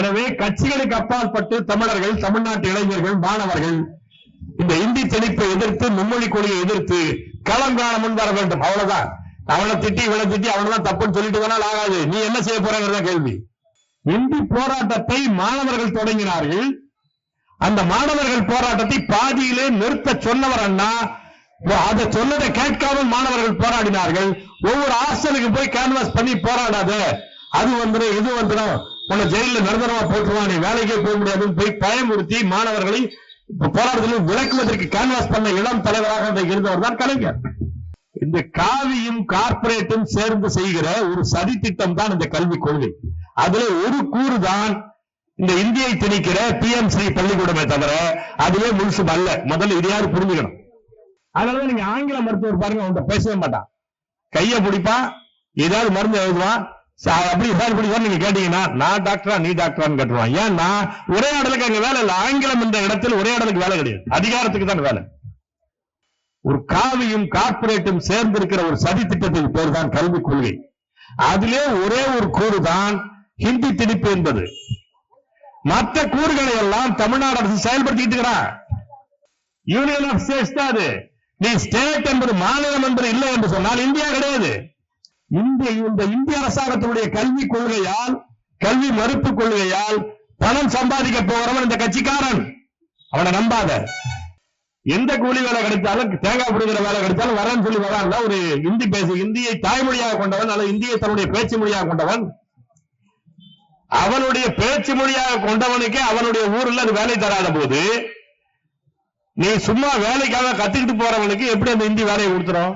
எனவே கட்சிகளுக்கு அப்பாற்பட்டு தமிழர்கள், தமிழ்நாட்டு இளைஞர்கள், மாணவர்கள் இந்த இந்தி திணிப்பை எதிர்த்து, மும்மொழி கொள்கையை எதிர்த்து களம் காண முன்வர வேண்டும். அவ்வளவுதான். அவனை திட்டி இவனை திட்டி அவனதான் தப்புன்னு சொல்லிட்டு போனால் ஆகாது. நீ என்ன செய்ய போறங்கிறத கேள்வி. இந்தி போராட்டத்தை மாணவர்கள் தொடங்கினார்கள். அந்த மாணவர்கள் போராட்டத்தை பாதியிலே நிறுத்த சொன்னவர் அண்ணா. அதை சொன்னதை கேட்காமல் மாணவர்கள் போராடினார்கள். ஒவ்வொரு ஹாஸ்டலுக்கு போய் கேன்வாஸ் பண்ணி போராடாத, அது வந்துடும் இது வந்துடும், உன்னை ஜெயில நிரந்தரமா போட்டுருவான், நீ வேலைக்கே போக முடியாதுன்னு போய் பயமுறுத்தி மாணவர்களை போராட்டத்தில் விளக்குவதற்கு கேன்வாஸ் பண்ண இளம் தலைவராக இருந்தவர் தான் கலைஞர். இந்த காவியும் கார்பரேட்டும் சேர்ந்து செய்கிற ஒரு சதி திட்டம் தான் இந்த கல்விக் கொள்கை. அதுல ஒரு கூறு தான் இந்த இந்தியை திணிக்கிற PMC பள்ளிக்கூடமே தவிர அதுவே முழுசும் அல்ல. முதல்ல இதையாவது புரிஞ்சுக்கணும். அதனாலதான் நீங்க ஆங்கில மருத்துவர் பாருங்க, அவன்கிட்ட பேசவே மாட்டான், கைய பிடிப்பான், ஏதாவது மருந்து எழுதுவான், அப்படி பிடிப்பான். நீங்க கேட்டீங்கன்னா நான் டாக்டரா நீ டாக்டரான்னு கேட்டுருவான். ஏன்னா உரையாடலுக்கு அங்க வேலை இல்லை. ஆங்கிலம் என்ற இடத்தில் உரையாடலுக்கு வேலை கிடையாது, அதிகாரத்துக்கு தான் வேலை. ஒரு காவியும் கார்பரேட்டும் சேர்ந்திருக்கிற ஒரு சதி திட்டத்தின் பேர் தான் கல்விக் கொள்கை. அதிலே ஒரே ஒரு கூறு தான் ஹிந்தி திணிப்பு என்பது. மற்ற கூறுகளை எல்லாம் தமிழ்நாடு அரசு செயல்படுத்திட்டு இருக்கிறார். யூனியன் ஆஃப் ஸ்டேட்ஸ் தான் அது. நீ ஸ்டேட் என்பது மாநிலம் என்பது இல்லை என்று சொன்னால் இந்தியா கிடையாது. இந்த இந்திய அரசாங்கத்தினுடைய கல்விக் கொள்கையால், கல்வி மறுப்பு கொள்கையால் பணம் சம்பாதிக்க போகிறவன் இந்த கட்சிக்காரன். அவனை நம்பாத. எந்த கூலி வேலை கிடைத்தாலும், தேங்காய் பிடிக்கிற வேலை கிடைத்தாலும் வரேன்னு சொல்லி வரான்ல ஒரு இந்தி பேசி, இந்தியை தாய்மொழியாக கொண்டவன் அல்லது இந்தியை தன்னுடைய பேச்சு மொழியாக கொண்டவன், அவனுடைய பேச்சு மொழியாக கொண்டவனுக்கே அவனுடைய ஊர்ல அது வேலை தராத போது நீ சும்மா வேலைக்காக கத்துக்கிட்டு போறவனுக்கு எப்படி அந்த இந்தி வேலையை கொடுத்துரும்?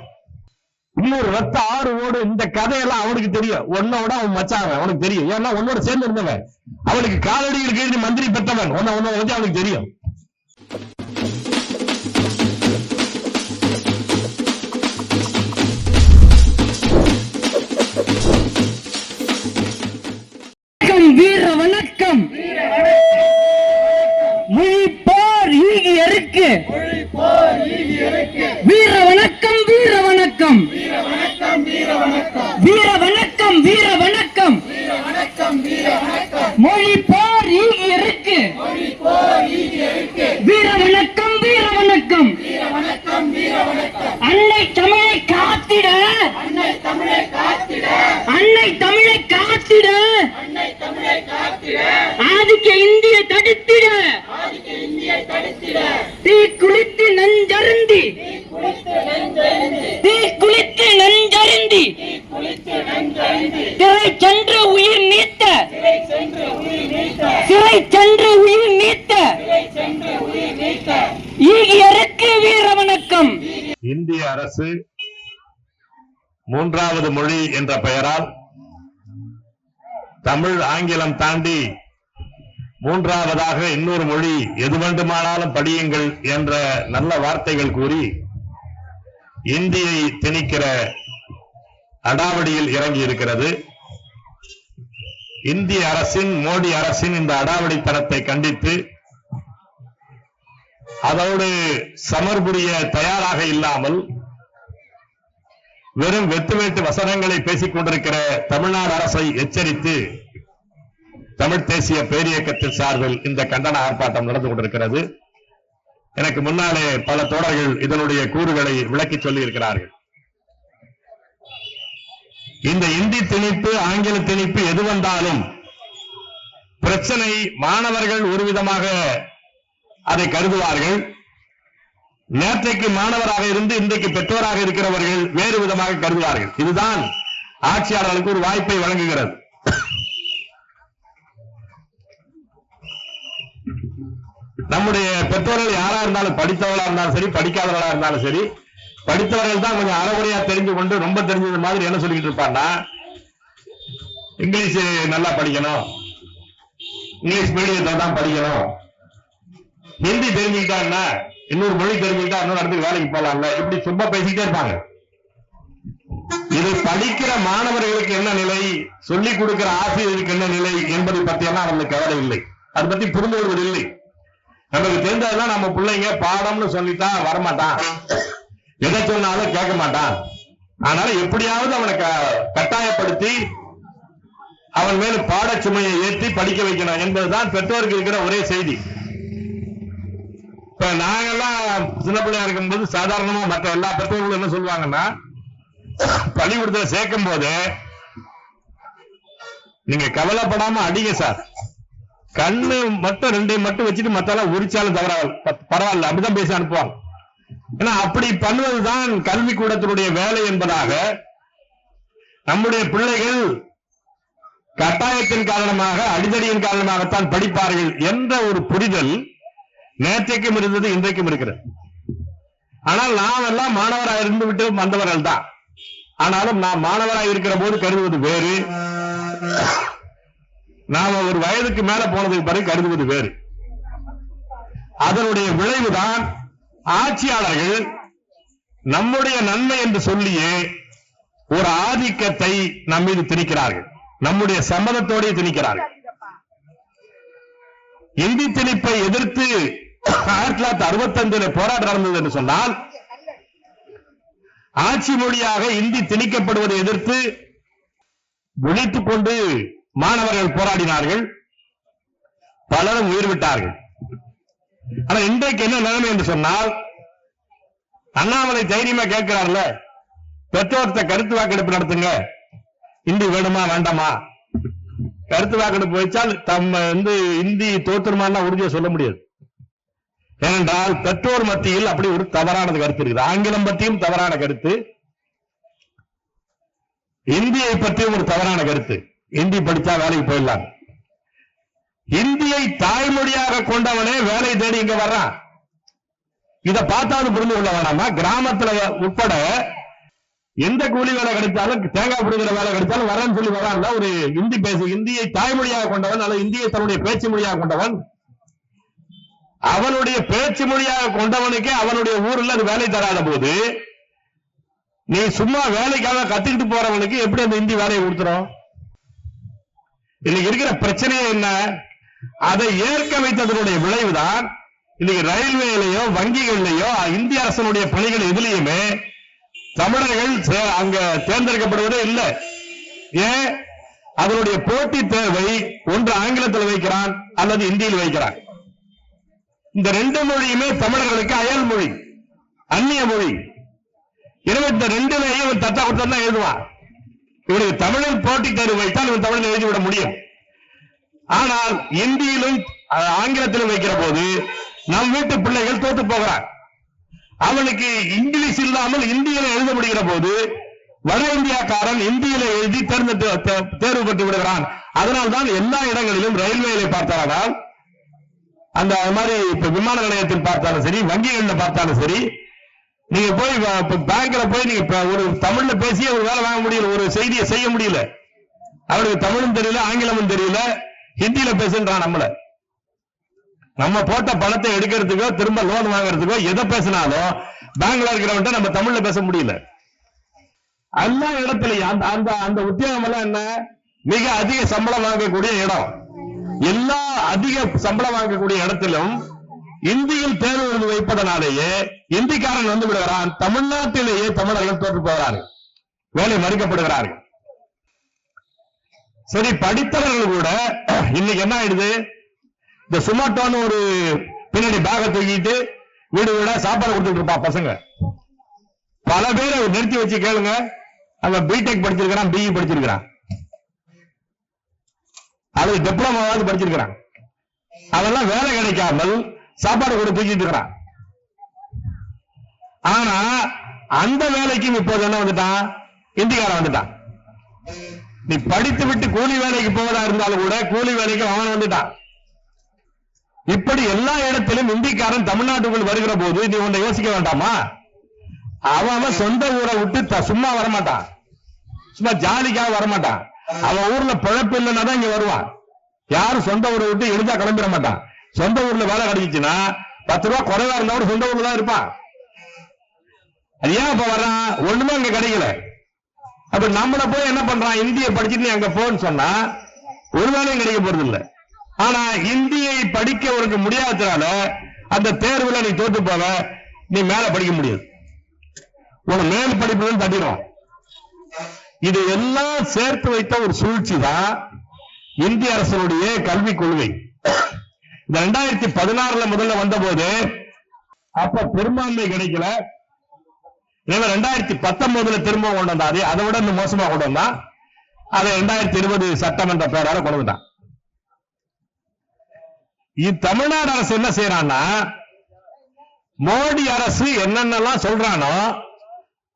இன்னொரு ரத்த ஆறு ஓடு. இந்த கதையெல்லாம் அவனுக்கு தெரியும். உன்னோட அவன் மச்சான், அவனுக்கு தெரியும். ஏன்னா உன்னோட சேர்ந்து இருந்தவன், அவனுக்கு காலடியில் கீழ் மந்திரி பெற்றவன், உன்னை வந்து அவனுக்கு தெரியும். வீர வணக்கம். மொழிப்போர் ஈகி இருக்கு. வீர வணக்கம், வீர வணக்கம், வீர வணக்கம், வீர வணக்கம். மொழிப்போர் ஈகி இருக்கு. வீர வணக்கம், வீர வணக்கம். அன்னை தமிழை காத்திட, அன்னை தமிழை காத்திட, ஆதிக்க இந்தியை தடுத்திட, தீ குளித்து நஞ்சருந்தி, தீ குளித்து நஞ்சருந்தி, சிறை சென்று உயிர் நீத்த, சிறை சென்று உயிர் நீத்த ஈகியருக்கு வீர வணக்கம். இந்திய அரசு மூன்றாவது மொழி என்ற பெயரால் தமிழ், ஆங்கிலம் தாண்டி மூன்றாவதாக இன்னொரு மொழி எது வேண்டுமானாலும் படியுங்கள் என்ற நல்ல வார்த்தைகள் கூறி இந்தியை திணிக்கிற அடாவடியில் இறங்கி இருக்கிறது. இந்திய அரசின், மோடி அரசின் இந்த அடாவடித்தனத்தை கண்டித்து அதோடு சமர்புரிய தயாராக இல்லாமல் வெறும் வெட்டுவேட்டு வசனங்களை பேசிக் கொண்டிருக்கிற தமிழ்நாடு அரசை எச்சரித்து தமிழ் தேசிய பேரியக்கத்தின் சார்பில் இந்த கண்டன ஆர்ப்பாட்டம் நடந்து கொண்டிருக்கிறது. எனக்கு முன்னாலே பல தோழர்கள் இதனுடைய கூறுகளை விளக்கி சொல்லி இருக்கிறார்கள். இந்த இந்தி திணிப்பு, ஆங்கில திணிப்பு எது வந்தாலும் பிரச்சனை மாணவர்கள் ஒரு விதமாக அதை கருதுவார்கள். நேற்றைக்கு மாணவராக இருந்து இன்றைக்கு பெற்றோராக இருக்கிறவர்கள் வேறு விதமாக கருதுவார்கள். இதுதான் ஆட்சியாளர்களுக்கு ஒரு வாய்ப்பை வழங்குகிறது. நம்முடைய பெற்றோர்கள் யாரா இருந்தாலும், படித்தவர்களா இருந்தாலும் சரி, படிக்காதவர்களா இருந்தாலும் சரி, படித்தவர்கள் தான் கொஞ்சம் அறகுறையா தெரிஞ்சு கொண்டு ரொம்ப தெரிஞ்சது மாதிரி என்ன சொல்லிட்டு இருப்பான்னா, இங்கிலீஷ் நல்லா படிக்கணும், இங்கிலீஷ் மீடியத்தை தான் படிக்கணும், ஹிந்தி தெரிஞ்சுக்கிட்டா, இன்னொரு மொழி தெரிஞ்சுக்கிட்டா இன்னொரு இடத்துக்கு வேலைக்கு போகலாம்ல, இப்படி சும்மா பேசிக்கிட்டே இருப்பாங்க. இது படிக்கிற மாணவர்களுக்கு என்ன நிலை, சொல்லிக் கொடுக்கிற ஆசிரியருக்கு என்ன நிலை என்பதை பற்றியெல்லாம் அவங்களுக்கு கவலை இல்லை. அதை பத்தி புரிந்து கொள்வது இல்லை. நமக்கு தெரிஞ்சதெல்லாம் நம்ம பிள்ளைங்க பாடம்னு சொல்லிட்டா வரமாட்டான், எதை சொன்னாலும் கேட்க மாட்டான். அதனால எப்படியாவது அவனை கட்டாயப்படுத்தி அவன் மேல் பாடச்சுமையை ஏற்றி படிக்க வைக்கணும் என்பதுதான் பெற்றோருக்கு இருக்கிற ஒரே செய்தி. இப்ப நாங்கெல்லாம் சின்ன பிள்ளையா இருக்கும்போது சாதாரணமா மற்ற எல்லா பெற்றோர்களும் என்ன சொல்லுவாங்கன்னா, பள்ளிக்கூடத்துல சேர்க்கும் போது நீங்க கவலைப்படாம அடிங்க சார், கண்ணு மட்டும் 2 மட்டும் வச்சுட்டு மத்தால உரிச்சாலும் பரவாயில்ல, அப்படிதான் பேசி அனுப்புவாங்க. ஏன்னா அப்படி பண்ணுவதுதான் கல்வி கூடத்தினுடைய வேலை என்பதாக நம்முடைய பிள்ளைகள் கட்டாயத்தின் காரணமாக, அடிதடியின் காரணமாகத்தான் படிப்பார்கள் என்ற ஒரு புரிதல் நேற்றைக்கும் இருந்தது, இன்றைக்கும் இருக்கிறது. ஆனால் நாம் எல்லாம் மாணவராக இருந்து விட்டு வந்தவர்கள் தான். ஆனாலும் நாம் மாணவராக இருக்கிற போது கருதுவது வேறு, நாம ஒரு வயதுக்கு மேல போனதுக்கு பிறகு கருதுவது வேறு. அதனுடைய விளைவுதான் ஆட்சியாளர்கள் நம்முடைய நன்மை என்று சொல்லியே ஒரு ஆதிக்கத்தை நம் மீது திணிக்கிறார்கள், நம்முடைய சம்மதத்தோடு திணிக்கிறார்கள். இந்தி திணிப்பை எதிர்த்து 1965 போராட்டம் நடந்தது என்று சொன்னால், ஆட்சி மொழியாக இந்தி திணிக்கப்படுவதை எதிர்த்து விழித்துக் கொண்டு மாணவர்கள் போராடினார்கள், பலரும் உயிர் விட்டார்கள். ஆனா இன்றைக்கு என்ன நிலைமை என்று சொன்னால், அண்ணாமலை தைரியமா கேட்கிறார்ல, பெற்றோர்கிட்ட கருத்து வாக்கெடுப்பு நடத்துங்க, இந்தி வேணுமா வேண்டாமா. கருத்து வாக்கெடுப்பு வச்சால் தம்ம இந்தி தோற்றுமான்னா உறுதியை சொல்ல முடியாது. ஏனென்றால் பெற்றோர் மத்தியில் அப்படி ஒரு தவறானது கருத்து இருக்குது. ஆங்கிலம் பற்றியும் தவறான கருத்து, இந்தியை பற்றியும் ஒரு தவறான கருத்து. இந்தி படிச்சா வேலைக்கு போயிடலாம். இந்தியை தாய்மொழியாக கொண்டவனே வேலை தேடி இங்க வர்றான். இதை பார்த்தாவது புரிந்து கொள்ள வேணாமா? கிராமத்துல உட்பட எந்த கூலி வேலை கிடைச்சாலும், தேங்காய் பிடிக்கிற வேலை கிடைச்சாலும் வரேன்னு சொல்லி வரான்ல ஒரு இந்தி பேசு, இந்தியை தாய்மொழியாக கொண்டவன் அல்லது இந்தியை தன்னுடைய பேச்சு மொழியாக கொண்டவன், அவனுடைய பேச்சு மொழியாக கொண்டவனுக்கே அவனுடைய ஊர்ல அது வேலை தராத போது, நீ சும்மா வேலைக்காக கத்துக்கிட்டு போறவனுக்கு எப்படி அந்த இந்தி வேலையை கொடுத்துரும்? இன்னைக்கு இருக்கிற பிரச்சனையே என்ன? அதை ஏற்க வைத்ததனுடைய விளைவுதான் இன்னைக்கு ரயில்வேலையோ வங்கிகள்லையோ இந்திய அரசனுடைய பணிகள் எதிலையுமே தமிழர்கள் அங்க தேர்ந்தெடுக்கப்படுவதே இல்லை. ஏன்? அதனுடைய போட்டி தேவை ஒன்று ஆங்கிலத்தில் வைக்கிறான் அல்லது இந்தியில் வைக்கிறான். இந்த 2 மொழியுமே தமிழர்களுக்கு அயல் மொழி, அந்நிய மொழி. 22 இவன் தட்டா கொடுத்தா தான் எழுதுவான். இவனுக்கு தமிழில் போட்டி தேர்வு வைத்தால் இவன் தமிழில் எழுதிவிட முடியும். ஆனால் இந்தியிலும் ஆங்கிலத்திலும் வைக்கிற போது நம் வீட்டு பிள்ளைகள் தோத்து போகிறான். அவனுக்கு இங்கிலீஷ் இல்லாமல் இந்தியில எழுத முடிகிற போது வட இந்தியாக்காரன் இந்தியில எழுதி தேர்வு பெற்று விடுகிறான். அதனால்தான் எல்லா இடங்களிலும் ரயில்வேலை பார்த்தால், அந்த மாதிரி இப்ப விமான நிலையத்தில் பார்த்தாலும் சரி, வங்கிகளில் பார்த்தாலும் சரி, நீங்க போய் பேங்க்ல போய் நீங்க ஒரு தமிழ்ல பேசி ஒரு வேலை வாங்க முடியல, ஒரு செய்தியை செய்ய முடியல. அவனுக்கு தமிழும் தெரியல, ஆங்கிலமும் தெரியல, ஹிந்தியில பேசுன்றான். நம்ம போட்ட பணத்தை எடுக்கிறதுக்கோ திரும்ப லோன் வாங்குறதுக்கோ எதை பேசினாலும் பேங்க்ல இருக்கிறவன்ட்ட நம்ம தமிழ்ல பேச முடியல. எல்லா இடத்துலயும் அந்த உத்தியோகம் எல்லாம் என்ன? மிக அதிக சம்பளம் வாங்கக்கூடிய இடம். எல்லா அதிக சம்பளம் வாங்கக்கூடிய இடத்திலும் இந்தியில் தேர்வு வைப்பதனாலேயே இந்திக்காரன் வந்து விடுகிறான். தமிழ்நாட்டிலேயே தமிழர்கள் தோற்று போகிறார்கள், வேலை மறுக்கப்படுகிறார்கள். சரி, படித்தவர்கள் கூட இன்னைக்கு என்ன ஆயிடுது? இந்த சுமாட்டோன்னு ஒரு பின்னாடி பேக தூக்கிட்டு வீடு வீடா சாப்பாடு கொடுத்துட்டு இருப்பா பசங்க. பல பேரை நிறுத்தி வச்சு கேளுங்க, அவன் பிடெக் படிச்சிருக்கிறான், பிஇ படிச்சிருக்கிறான், அல்லது டிப்ளமாவது படிச்சிருக்கிறான். அதெல்லாம் வேலை கிடைக்காமல் சாப்பாடு கூட தூக்கிட்டு இருக்கிறான். ஆனா அந்த வேலைக்கும் இப்போது என்ன வந்துட்டான்? இந்திக்காரன் வந்துட்டான். நீ படித்து விட்டு கூலி வேலைக்கு போவதா இருந்தாலும் கூட கூலி வேலைக்கு அவன் வந்துட்டான். இப்படி எல்லா இடத்திலும் இந்திக்காரன் தமிழ்நாட்டுக்குள் வருகிற போது நீ ஒன்றை யோசிக்க வேண்டாமா? அவன் சொந்த ஊரை விட்டு சும்மா வரமாட்டான், சும்மா ஜாலிக்காக வரமாட்டான். அவன் ஊர்ல பிழப்பு இல்லைன்னா தான் இங்க வருவான். யாரும் சொந்த ஊரை விட்டு எளிதா கிளம்பிட மாட்டான். சொந்த ஊர்ல வேலை கிடைச்சிச்சுன்னா 10 ரூபாய் குறைவா இருந்தாலும் சொந்த ஊர்ல தான் இருப்பான். அது ஏன் இப்ப வர்றான்? ஒண்ணுமே அங்க கிடைக்கல. அப்ப நம்மள போய் என்ன பண்றான்? இந்தியை படிச்சுட்டு அங்க போன்னு சொன்னா ஒரு வேலையும் கிடைக்க போறது இல்லை. ஆனா இந்தியை படிக்க உனக்கு முடியாததுனால அந்த தேர்வுல நீ தோத்து போக, நீ மேல படிக்க முடியாது, உன மேல் படிப்பு தட்டிடும். இது எல்லாம் சேர்த்து வைத்த ஒரு சூழ்ச்சி தான் இந்திய அரசுடைய கல்விக் கொள்கை. இந்த 2016 முதல்ல வந்த போது அப்ப பெரும்பான்மை கிடைக்கல. 2019 திரும்ப கொண்டு வந்தாரு. அதை விட இன்னும் மோசமா கொண்டு வந்தா அதை 2020 சட்டமன்ற பேரால கொண்டு வந்தான். தமிழ்நாடு அரசு என்ன செய்யறான்னா, மோடி அரசு என்னென்னலாம் சொல்றானோ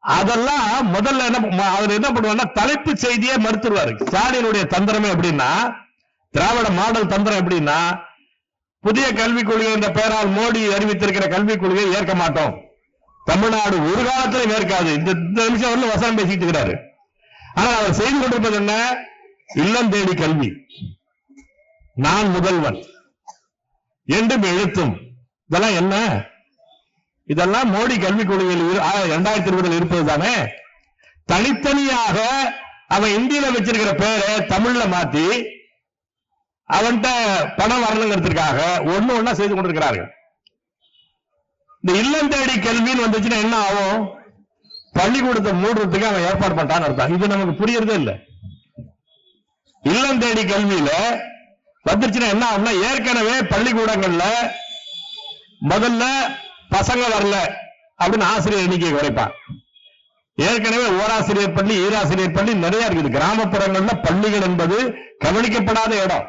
அதெல்லாம் முதல்ல அவர் என்ன பண்ணுவாருன்னா தலைப்பு செய்தியே மறுத்துருவாரு. ஸ்டாலினுடைய தந்திரமே எப்படின்னா, திராவிட மாடல் தந்திரம் எப்படின்னா, புதிய கல்விக் கொள்கை என்ற பெயரால் மோடி அறிவித்திருக்கிற கல்விக் கொள்கையை ஏற்க மாட்டோம், தமிழ்நாடு ஒரு காலத்திலும் ஏற்காது. இந்த நிமிஷம் வரல வசனம் பேசிட்டு இருக்கிறாரு. ஆனால் அவர் செய்து கொண்டிருப்பது என்ன, இல்லம் தேடி கல்வி, நான் முதல்வன் என்றும் எழுத்தும். இதெல்லாம் என்ன? இதெல்லாம் மோடி கல்விக் கொள்கையில் 2020 இருப்பது தானே. தனித்தனியாக அவன் இந்தியில வச்சிருக்கிற பேரை தமிழ்ல மாத்தி அவன்கிட்ட பணம் வரணுங்கிறதுக்காக ஒண்ணு செய்து கொண்டிருக்கிறார்கள். இந்த இல்லம் தேடி கல்வின்னு வந்துச்சுன்னா என்ன ஆகும்? பள்ளிக்கூடத்தை மூடுறதுக்கு அவன் ஏற்பாடு பண்றான்னு அர்த்தம். இது நமக்கு புரியறதே இல்லை. இல்லம் தேடி கல்வியில வந்துருச்சுன்னா என்ன ஆகும்னா, ஏற்கனவே பள்ளிக்கூடங்கள்ல முதல்ல பசங்க வரல அப்படின்னு ஆசிரியர் எண்ணிக்கை குறைப்பான். ஏற்கனவே ஓராசிரியர் பள்ளி, ஈராசிரியர் பள்ளி நிறைய இருக்குது. கிராமப்புறங்கள்ல பள்ளிகள் என்பது கவனிக்கப்படாத இடம்.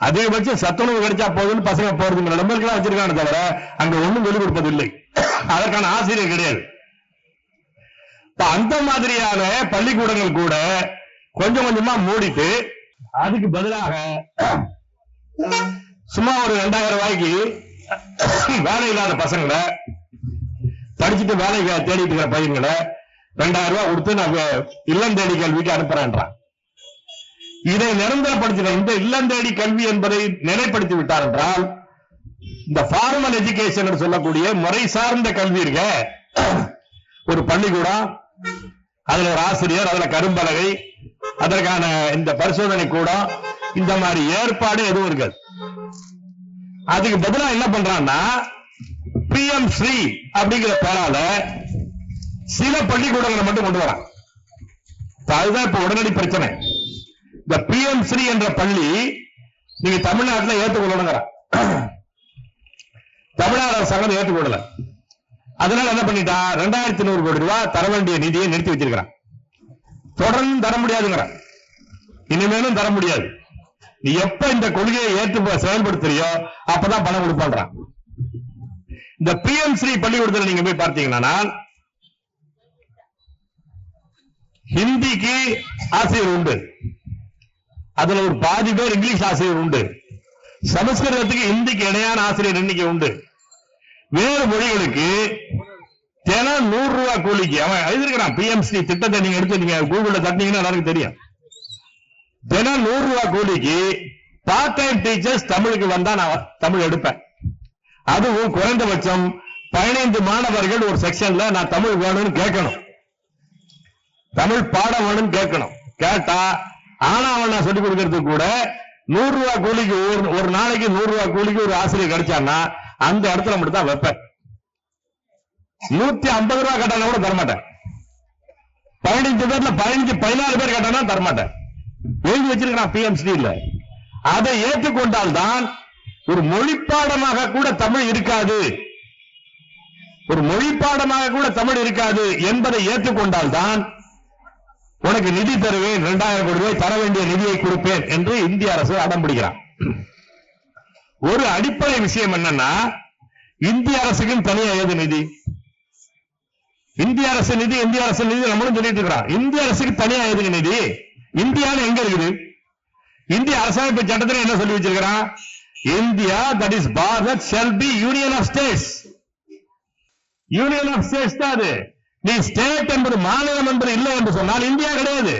அதிகபட்சம் சத்துணவு கிடைச்சா போதுன்னு பசங்க போறது நம்பருக்கெல்லாம் வச்சிருக்காங்க, தவிர அங்க ஒண்ணும் வெளி கொடுப்பதில்லை. அதற்கான ஆசிரியர் கிடையாது. அந்த மாதிரியான பள்ளிக்கூடங்கள் கூட கொஞ்சம் கொஞ்சமா மூடிட்டு அதுக்கு பதிலாக சும்மா ஒரு 2000 ரூபாய்க்கு வேலை இல்லாத பசங்களை, படிச்சுட்டு வேலை தேடிட்டு இருக்கிற பையன்களை 2000 ரூபாய் கொடுத்து நாங்க இல்லம் தேடி கல்விக்கு அனுப்புறேன்றான். இதை நிரந்தரப்படுத்தின இந்த இல்லம் தேடி கல்வி என்பதை நிலைப்படுத்தி விட்டார் என்றால், இந்த ஃபார்மல் எஜுகேஷன் சொல்லக்கூடிய முறை சார்ந்த கல்வி இருக்க, ஒரு பள்ளிக்கூடம், அதுல ஒரு ஆசிரியர், அதுல கரும்பலகை, அதற்கான இந்த பரிசோதனை கூடம், இந்த மாதிரி ஏற்பாடு எதுவும் இருக்காது. அதுக்கு பதிலாக என்ன பண்றான்னா, PM ஸ்ரீ அப்படிங்கிற பேரால சில பள்ளிக்கூடங்களை மட்டும் கொண்டு வரான். அதுதான் இப்ப உடனடி பிரச்சனை. இந்த PM ஸ்ரீ என்ற பள்ளி நீங்க தமிழ்நாட்டில் ஏற்றுக்கொள்ளணுங்கிற தமிழ்நாடு அரசாங்கம் ஏற்றுக்கொள்ளல. அதனால என்ன பண்ணிட்டா, 2100 கோடி ரூபாய் தர வேண்டிய நிதியை நிறுத்தி வச்சிருக்கிறான். தொடர்ந்து தர முடியாதுங்கிறான், இனிமேலும் தர முடியாது. நீ எப்ப இந்த கொள்கையை ஏற்று செயல்படுத்துறியோ அப்பதான் பணம் கொடுப்பான். இந்த PM ஸ்ரீ பள்ளிக்கூடத்தில் நீங்க போய் பார்த்தீங்கன்னா, ஹிந்திக்கு ஆசிரியர் உண்டு, அதுல ஒரு பாதி பேர் இங்கிலீஷ் ஆசிரியர் உண்டு, சமஸ்கிருதத்துக்கு ஹிந்திக்கு இணையான ஆசிரியர் எண்ணிக்கை உண்டு. வேறு மொழிகளுக்கு தினம் 100 ரூபாய் கூலிக்கு அவன் எழுதிருக்கிறான். PM ஸ்ரீ திட்டத்தை நீங்க எடுத்து நீங்க கூகுள்ல தட்டினீங்கன்னா எல்லாருக்கும் தெரியும். தினம் 100 ரூபாய் கூலிக்கு பார்ட் டைம் டீச்சர்ஸ் தமிழுக்கு வந்தா நான் தமிழ் எடுப்பேன். அதுவும் குறைந்தபட்சம் 15 மாணவர்கள் ஒரு செக்ஷன்ல நான் தமிழ் வேணும்னு கேட்கணும், தமிழ் பாடம் வேணும்னு கேட்கணும். கேட்டா ஆனா அவன் நான் சொல்லிக் கொடுக்கறதுக்கு கூட 100 ரூபாய் கூலிக்கு ஒரு நாளைக்கு 100 ரூபாய் கூலிக்கு ஒரு ஆசிரியர் கிடைச்சான்னா அந்த இடத்துல மட்டும் தான் வைப்பேன். 150 ரூபாய் கட்டானா கூட தரமாட்டேன். 15 பேர்ல 14 பேர் கட்டானா தரமாட்டேன். எழுதி வச்சிருக்கிறான் PM ஸ்ரீ இல்ல. அதை ஏற்றுக்கொண்டால் தான் ஒரு மொழிப்பாடமாக கூட தமிழ் இருக்காது, ஒரு மொழிப்பாடமாக கூட தமிழ் இருக்காது என்பதை ஏற்றுக்கொண்டால் தான் உனக்கு நிதி தருவேன், 2000 கோடி ரூபாய் தர வேண்டிய நிதியை கொடுப்பேன் என்று இந்திய அரசு அடம் பிடிக்கிறான். ஒரு அடிப்படை விஷயம் என்னன்னா, இந்திய அரசுக்கும் தனியா ஏது நிதி? இந்திய அரசு நிதி நம்மளும் சொல்லிட்டு இருக்கிறான். இந்திய அரசுக்கு தனியா ஏது நிதி? இந்தியான்னு எங்க இருக்குது? இந்திய அரசமைப்பு சட்டத்தில் என்ன சொல்லி வச்சிருக்கிறான்? India, that is Bharat, shall be union of states. Union of states தான் அது. நீ ஸ்டேட் என்பது மாநிலம் என்பது இல்லை என்று சொன்னால் இந்தியா கிடையாது.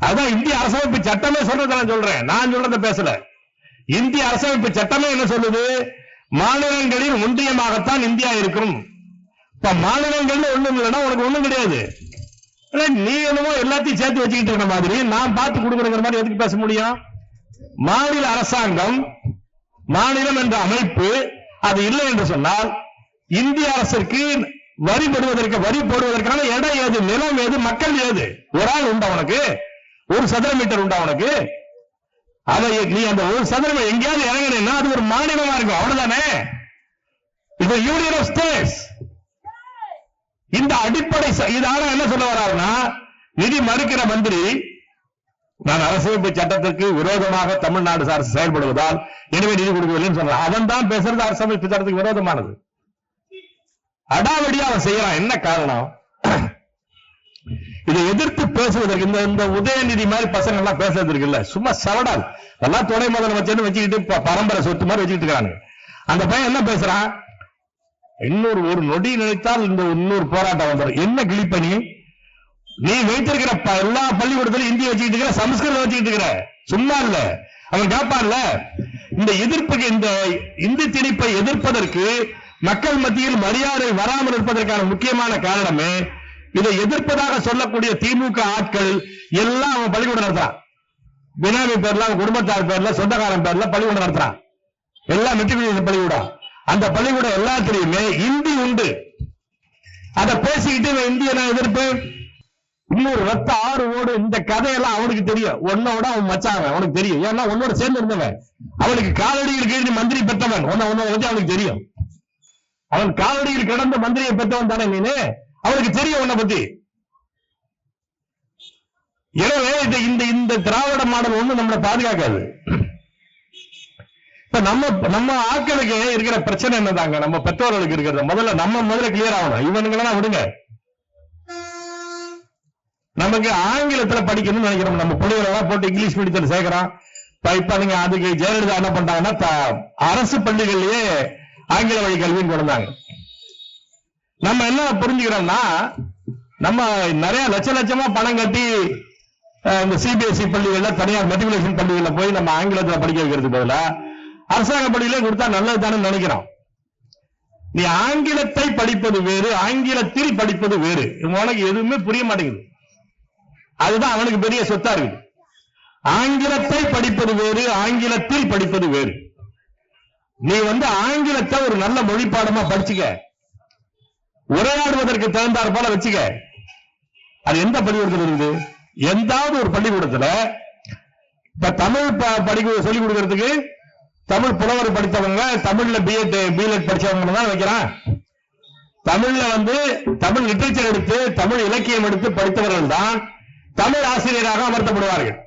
அதான் இந்திய அரசமைப்பு சட்டமே சொல்றதை நான் சொல்றேன், நான் சொல்றத பேசல. இந்திய அரசமைப்பு சட்டமே என்ன சொல்லுது? மாநிலங்களின் ஒன்றியமாகத்தான் இந்தியா இருக்கும். இப்ப மாநிலங்கள் ஒண்ணும் இல்லைன்னா உனக்கு ஒண்ணும் கிடையாது. நீ என்னமோ எல்லாத்தையும் சேர்த்து வச்சுக்கிட்டு இருக்க மாதிரி நான் பார்த்து கொடுக்குற மாதிரி எதுக்கு பேச முடியும்? மாநில அரசாங்கம், மாநிலம் என்ற அமைப்பு அது இல்லை என்று சொன்னால் இந்திய அரசிற்கு வரி போடுவதற்கான இடம் ஏது, நிலம் ஏது, மக்கள் ஏது? ஒரு ஆள் உண்டா உனக்கு? 1 சதுர மீட்டர் உண்டா உனக்கு? அதை நீ அந்த 1 சதுரம் எங்கேயாவது இறங்கினா அது ஒரு மாநிலமா இருக்கும், அவ்வளவுதானே? இது யூனியன் ஆஃப் ஸ்டேட்ஸ். இந்த அடிப்படை இதால என்ன சொல்ல வர்றாருன்னா, நிதி மறுக்கிற மந்திரி நான் அரசியலமைப்பு சட்டத்திற்கு விரோதமாக தமிழ்நாடு அரசு செயல்படுவதால் எனவே நிதி கொடுக்கவில்லைன்னு சொல்றான். அவன் தான் பேசுறது அரசியலமைப்பு சட்டத்துக்கு விரோதமானது. அடாவடியா அவன் செய்யறான். என்ன காரணம்? இதை எதிர்த்து பேசுவதற்கு இந்த உதயநிதி மாதிரி பசங்க எல்லாம் பேசுறதுக்கு இல்ல, சும்மா சவடால் எல்லாம் துணை முதலமைச்சர் வச்சுக்கிட்டு பரம்பரை சொத்து மாதிரி வச்சுக்கிட்டு இருக்காங்க. அந்த பையன் என்ன பேசுறான்? ஒரு நொடி நினைத்தால் இந்த இன்னொரு போராட்டம் வந்துடும். என்ன கிளிப்பணி நீ வைத்திருக்கிற எல்லா பள்ளிக்கூடத்திலும் இந்தி வச்சுக்கிட்டு இருக்கிற, சமஸ்கிருதம் வச்சுக்கிட்டு இருக்கிற, சும்மா இல்ல. அவன் கேட்பான்ல, இந்த எதிர்ப்புக்கு, இந்த இந்தி திணிப்பை எதிர்ப்பதற்கு மக்கள் மத்தியில் மரியாதை வராமல் இருப்பதற்கான முக்கியமான காரணமே இதை எதிர்ப்பதாக சொல்லக்கூடிய திமுக ஆட்கள் எல்லாம் அவன் பள்ளிக்கூடம் நடத்துறான். பினாமி பேர்ல, குடும்பத்தார் பேர்ல, சொந்தக்காரன் பேர்ல பள்ளிக்கூடம் நடத்துறான். எல்லாம் மெட்ரிகுலேஷன் பள்ளிக்கூடம். அந்த பள்ளிக்கூடம் எல்லாத்திலையுமே இந்தி உண்டு. அதை பேசிக்கிட்டு இந்திய எதிர்ப்பு, இன்னொரு ரத்த ஆறு ஓடு, இந்த கதையெல்லாம் அவனுக்கு தெரியும். உன்னோட அவன் மச்சாங்க, அவனுக்கு தெரியும். ஏன்னா உன்னோட சேர்ந்து இருந்தவன், அவனுக்கு காலடியில் கீழ் மந்திரி பெற்றவன், உன்னை வச்சு அவனுக்கு தெரியும். அவன் காலடியில் கிடந்த மந்திரியை பெற்றவன் தானே நீனு, அவனுக்கு தெரியும் உன்னை பத்தி. எனவே இந்த திராவிட மாடல் ஒண்ணு நம்மளை பாதுகாக்காது. இப்ப நம்ம ஆட்களுக்கு இருக்கிற பிரச்சனை என்னதாங்க, நம்ம பெற்றோர்களுக்கு இருக்கிறது முதல்ல கிளியர் ஆகணும். இவனுங்களா விடுங்க, நமக்கு ஆங்கிலத்துல படிக்கணும்னு நினைக்கிறோம். நம்ம பிள்ளைகளெல்லாம் போட்டு இங்கிலீஷ் மீடியத்தில் சேர்க்கிறோம். இப்ப நீங்க அதுக்கு ஜெயலலிதா என்ன பண்றாங்கன்னா, அரசு பள்ளிகள்லயே ஆங்கில வழி கல்வின்னு கொண்டாங்க. நம்ம என்ன புரிஞ்சுக்கிறோம்னா, நம்ம நிறைய லட்சமா பணம் கட்டி இந்த சிபிஎஸ்இ பள்ளிகள்ல, தனியார் மெட்ரிகுலேஷன் பள்ளிகள்ல போய் நம்ம ஆங்கிலத்துல படிக்க வைக்கிறதுக்கு பதிலா அரசாங்க பள்ளியிலே கொடுத்தா நல்லதுதானே நினைக்கிறோம். நீ ஆங்கிலத்தை படிப்பது வேறு, ஆங்கிலத்தில் படிப்பது வேறு. உனக்கு எதுவுமே புரிய மாட்டேங்குது. அதுதான் அவனுக்கு பெரிய சொத்தா இருக்கு. ஆங்கிலத்தை படிப்பது வேறு, ஆங்கிலத்தில் படிப்பது வேறு. நீ ஆங்கிலத்தை ஒரு நல்ல மொழி பாடமா படிச்சுக்க, உரையாடுவதற்கு தகுந்தாற் போல வச்சுக்க. அது எந்த பள்ளிக்கூடத்தில் இருக்குது? எந்தாவது ஒரு பள்ளிக்கூடத்துல இப்ப தமிழ் படிக்க சொல்லிக் கொடுக்கறதுக்கு தமிழ் புலவர் படித்தவங்க, தமிழ்ல பிஎட் படிச்சவங்க தான் வைக்கிறான். தமிழ்ல தமிழ் லிட்டரேச்சர் எடுத்து, தமிழ் இலக்கியம் எடுத்து படித்தவர்கள் தான் தமிழ் ஆசிரியராக அமர்த்தப்படுவார்கள்.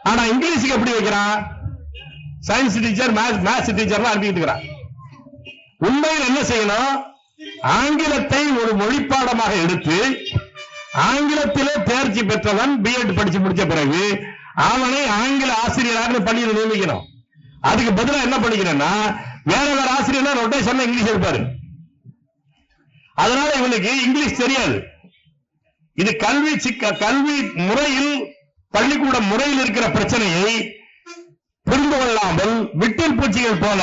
ஆனா இங்கிலீஷுக்கு எப்படி வைக்கிறான்? சயின்ஸ் டீச்சர், மேத்ஸ் டீச்சர் அனுப்பிட்டு இருக்கிறான். உண்மையில் என்ன செய்யணும்? ஆங்கிலத்தை ஒரு மொழிப்பாடமாக எடுத்து, ஆங்கிலத்திலே தேர்ச்சி பெற்றவன் பிஎட் படிச்சு முடிச்ச பிறகு அவனை ஆங்கில ஆசிரியராக பள்ளியில் நியமிக்கணும். அதுக்கு பதிலாக என்ன பண்ணிக்கிறேன்னா, வேற ஆசிரியர் ரொட்டேஷன்ல இங்கிலீஷ் எடுப்பாரு. அதனால இவனுக்கு இங்கிலீஷ் தெரியாது. இது கல்வி முறையில், பள்ளிக்கூட முறையில் இருக்கிற பிரச்சனையை புரிந்து கொள்ளாமல் விட்டில் பூச்சிகள் போல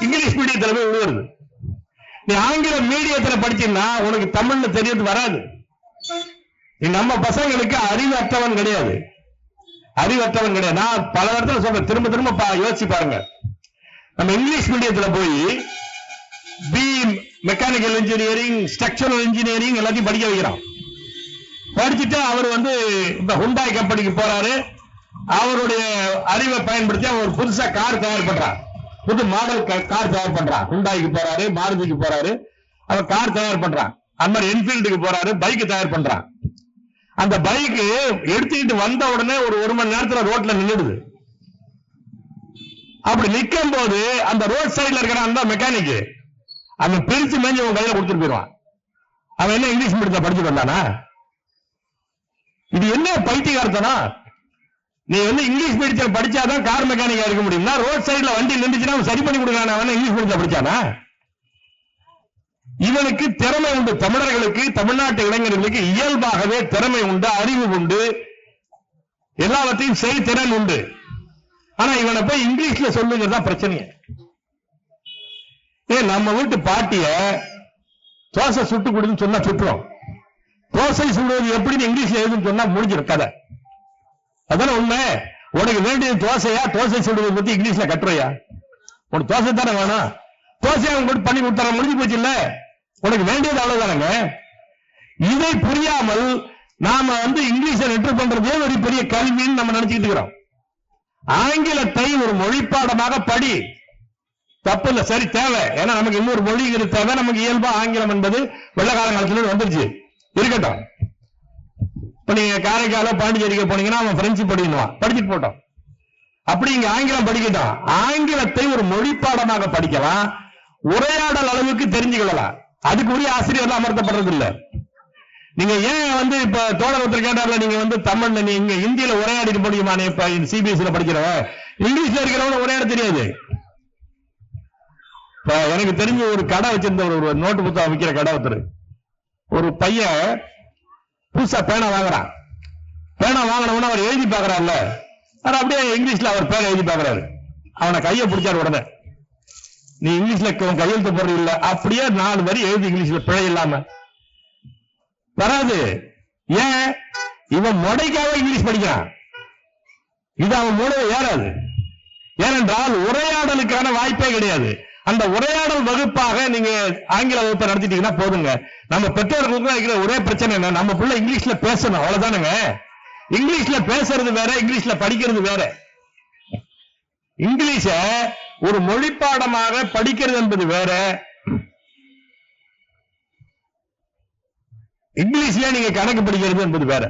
இங்கிலீஷ் மீடியத்தில் போய் விழுகிறது. நீ ஆங்கில மீடியத்தில் படிச்சீங்கன்னா உனக்கு தமிழ்ல தெரியறது வராது. நம்ம பசங்களுக்கு அறிவற்றவன் கிடையாது, அறிவற்றவன் கிடையாது. நான் பல இடத்துல சொல்றேன், திரும்ப யோசிச்சு பாருங்க. நம்ம இங்கிலீஷ் மீடியத்துல போய் மெக்கானிக்கல் இன்ஜினியரிங், ஸ்ட்ரக்சரல் இன்ஜினியரிங் எல்லாத்தையும் படிக்க வைக்கிறோம். படிச்சுட்டு அவர் இப்ப ஹுண்டாய் கம்பெனிக்கு போறாரு. அவருடைய அறிவை பயன்படுத்தி அவர் புதுசா கார் தயார் பண்றார், புது மாடல் கார் தயார் பண்றான். ஹுண்டாய்க்கு போறாரு, மாருதிக்கு போறாரு, அவர் கார் தயார் பண்றான். அந்த மாதிரி என்ஃபீல்டுக்கு போறாரு, பைக் தயார் பண்றான். அந்த பைக் எடுத்துக்கிட்டு வந்த உடனே ஒரு மணி நேரத்துல ரோட்ல நின்றுடுது. அப்படி நிற்கும் போது அந்த ரோட் சைட்ல இருக்கிற அந்த மெக்கானிக் அவன் பிரிச்சு மேஞ்சி அவன் கையில கொடுத்துட்டு போயிடுவான். அவன் என்ன இங்கிலீஷ் மீடியத்தை படிச்சு வந்தானா? இது என்ன பைத்தியகாரத்தனா? நீ இங்கிலீஷ் மீடியத்தில் படிச்சாதான் கார் மெக்கானிக்கா இருக்க முடியும்னா, ரோட் சைட்ல வண்டி நின்றுச்சுன்னா அவன் சரி பண்ணி கொடுக்கறான். அவன் இங்கிலீஷ் மீடியத்தில் படிச்சானா? இவனுக்கு திறமை உண்டு. தமிழர்களுக்கு, தமிழ்நாட்டு இளைஞர்களுக்கு இயல்பாகவே திறமை உண்டு, அறிவு உண்டு, எல்லாவற்றையும் செய்திறன் உண்டு. ஆனா இவனை போய் இங்கிலீஷ்ல சொல்லுங்கிறதா பிரச்சனை. நம்ம வீட்டு பாட்டிய தோசை சுட்டு கொடுன்னு சொன்னா சுட்டுறோம். தோசை சுடுவது எப்படின்னு இங்கிலீஷ்ல எழுதுன்னு சொன்னா முடிஞ்சிடும் கதை. அதான உண்மை. உனக்கு வேண்டியது தோசையா? தோசை சுடுவதை பத்தி இங்கிலீஷ்ல கட்டுறையா? உனக்கு தோசை தானே வேணும், தோசை அவங்க பண்ணி கொடுத்தார, முடிஞ்சு போச்சு இல்ல? உனக்கு வேண்டியது அவ்வளவுதானங்க. இதை புரியாமல் நாம வந்து இங்கிலீஷை லெட்டர் பண்றதே ஒரு பெரிய கல்வின்னு நம்ம நினைச்சுக்கிட்டு இருக்கிறோம். ஆங்கிலத்தை ஒரு மொழிப்பாடமாக படி, தப்பு இல்ல, சரி, தேவை. ஏன்னா நமக்கு இன்னொரு மொழிங்கிறது தேவை. நமக்கு இயல்பா ஆங்கிலம் என்பது வெள்ளக்கால காலத்துல வந்துருச்சு, இருக்கட்டும். இப்ப நீங்க காரைக்கால பாண்டிச்சேரிக்கு போனீங்கன்னா அவன் பிரெஞ்சு படிக்கணும், படிச்சுட்டு போட்டோம். அப்படி இங்க ஆங்கிலம் படிக்கட்டும். ஆங்கிலத்தை ஒரு மொழிப்பாடமாக படிக்கலாம், உரையாடல் அளவுக்கு தெரிஞ்சுக்கலாம். அதுக்குரிய ஆசிரியர் அமர்த்தப்படுறது இல்ல. நீங்க ஏன் வந்து இப்ப தோழர் ஒருத்தர் கேட்டார்ல, நீங்க வந்து தமிழ் நீங்க இந்தியில உரையாடிட்டு முடியுமானே? இப்ப சிபிஎஸ்இ படிக்கிறவ இங்கிலீஷ்ல இருக்கிறவங்க உரையாட தெரியாது. இப்ப எனக்கு தெரிஞ்ச ஒரு கடை வச்சிருந்த ஒரு நோட்டு புத்தகம் விற்கிற கடை ஒருத்தர், ஒரு பையன் புதுசா பேனா வாங்குறான். பேனா வாங்கினவன அவர் எழுதி பாக்குறாருல்ல, அவர் அப்படியே இங்கிலீஷ்ல அவர் பேரை எழுதி பாக்குறாரு. அவனை கையை பிடிச்சாரு. உடனே நீ இங்கிலீஷ்ல கையெழுத்து போறது இல்ல, அப்படியே 4 வரி எழுதி இங்கிலீஷ்ல பிழை இல்லாம வராது. ஏன்? இவன் மொடைக்காக இங்கிலீஷ் படிக்கிறான், இது அவன் மூளையை ஏறாது. ஏனென்றால் உரையாடலுக்கான வாய்ப்பே கிடையாது. அந்த உரையாடல் வகுப்பாக நீங்க ஆங்கில வகுப்பை நடத்திட்டீங்கன்னா போதுங்க. நம்ம பெற்றோர்களுக்கு இருக்கிற ஒரே பிரச்சனை என்ன, நம்ம பிள்ளை இங்கிலீஷ்ல பேசணும், அவ்வளவுதானுங்க. இங்கிலீஷ்ல பேசுறது வேற, இங்கிலீஷ்ல படிக்கிறது வேற. இங்கிலீஷ ஒரு மொழிப்பாடமாக படிக்கிறது என்பது வேற, இங்கிலீஷ்ல நீங்க கணக்கு படிக்கிறது என்பது வேற.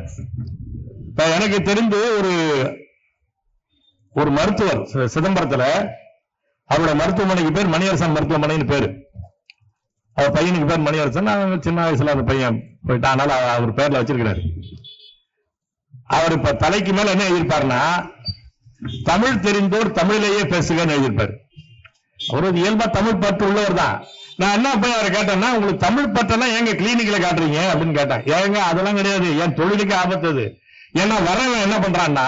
எனக்கு தெரிந்து ஒரு மருத்துவர் சிதம்பரத்துல, அவரோட மருத்துவமனைக்கு பேர் மணியரசன் மருத்துவமனைன்னு பேரு. அவர் பையனுக்கு பேர் மணியரசன். சின்ன வயசுல அந்த பையன் போயிட்டான், அதனால அவர் பேர்ல வச்சிருக்கிறாரு. அவர் இப்ப தலைக்கு மேல என்ன எழுதியிருப்பாருன்னா, தமிழ் தெரிந்தோர் தமிழிலேயே பேசுகன்னு எழுதியிருப்பாரு. அவர் இயல்பா தமிழ் பற்று உள்ளவர் தான். நான் என்ன போய் அவரை கேட்டேன்னா, உங்களுக்கு தமிழ் பற்றெல்லாம் ஏங்க கிளினிக்ல காட்டுறீங்க அப்படின்னு கேட்டேன். ஏங்க அதெல்லாம் கிடையாது, என் தொழிலுக்கு ஆபத்து அது. ஏன்னா வரவன் என்ன பண்றான்னா,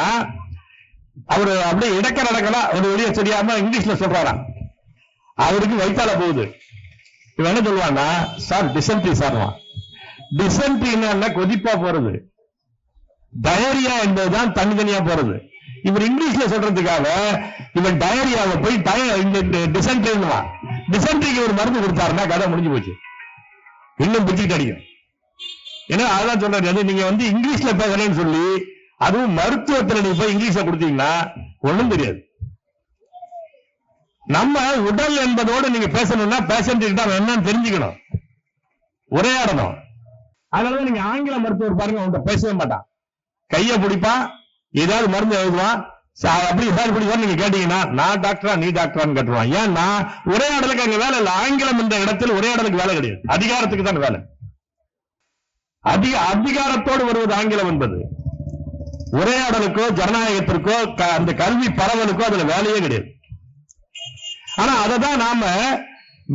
அவரு அப்படியே இடக்க நடக்கலாம், ஒரு வெளியே தெரியாம இங்கிலீஷ்ல சொல்றாராம். அவருக்கு வயிற்றால போகுது. இவன் என்ன சொல்லுவான்னா, சார் டிசென்ட்ரி சார். டிசென்ட்ரி என்ன, கொதிப்பா போறது. டயரியா என்பதுதான் தனித்தனியா போறது. இவர் இங்கிலீஷ்ல சொல்றதுக்காக இவன் டயரியாவை போய் டிசென்ட்ரின்னுவான். டிசென்ட்ரிக்கு ஒரு மருந்து கொடுத்தாருன்னா கதை முடிஞ்சு போச்சு, இன்னும் பிடிச்சிட்டு அடிக்கும். ஏன்னா அதான் சொல்றாரு, நீங்க வந்து இங்கிலீஷ்ல பேசலன்னு சொல்லி, அதுவும் மருத்துவத்தில் நீங்க போய் இங்கிலீஷ்ல கொடுத்தீங்கன்னா ஒண்ணும் தெரியாது. நம்ம உடல் என்பதோடு நீங்க பேசணும்னா பேஷண்ட் என்னன்னு தெரிஞ்சுக்கணும், உரையாடணும். அதனாலதான் நீங்க ஆங்கில மருத்துவர் பாருங்க, அவன்கிட்ட பேசவே மாட்டான், கைய பிடிப்பான், ஏதாவது மருந்து எழுதுவான், அப்படி ஏதாவது பிடிப்பான். நீங்க கேட்டீங்கன்னா நான் டாக்டரா நீ டாக்டரான்னு கேட்டுருவான். ஏன்னா உரையாடலுக்கு அங்க வேலை இல்லை. ஆங்கிலம் என்ற இடத்தில் உரையாடலுக்கு வேலை கிடையாது, அதிகாரத்துக்கு தான் வேலை. அதிகாரத்தோடு வருவது ஆங்கிலம் என்பது. உரையாடலுக்கோ ஜனநாயகத்திற்கோ அந்த கல்வி பரவலுக்கோ அதுல வேலையே கிடையாது. ஆனா அதை தான் நாம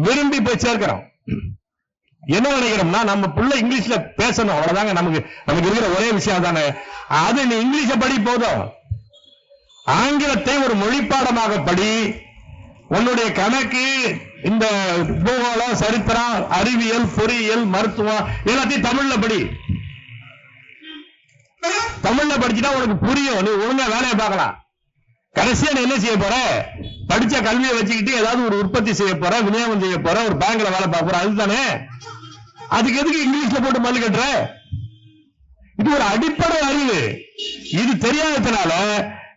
விரும்பி போய் சேர்க்கிறோம். என்ன நினைக்கிறோம்னா, நம்ம பிள்ளை இங்கிலீஷ்ல பேசணும், அவ்வளவுதாங்க. நமக்கு இருக்கிற ஒரே விஷயம் தானே அது. நீ இங்கிலீஷ படி போதும், ஆங்கிலத்தை ஒரு மொழிப்பாடமாக படி. உன்னுடைய கணக்கு, இந்த பூகோளம், சரித்திரம், அறிவியல், பொறியியல், மருத்துவம் எல்லாத்தையும் தமிழ்ல படி. தமிழ்ல படிச்சுட்டா உனக்கு புரியும், நீ ஒழுங்கா வேலையை பார்க்கலாம். கடைசியா நீ என்ன செய்ய போற, படிச்ச கல்வியை வச்சுக்கிட்டு ஏதாவது ஒரு உற்பத்தி செய்ய போற, விநியோகம் செய்ய போற, ஒரு பேங்க்ல வேலை பார்க்க போற, அதுதானே. அதுக்கு எதுக்கு இங்கிலீஷ்ல போட்டு மல்லு கட்டுற? இது ஒரு அடிப்படை அறிவு. இது தெரியாததுனால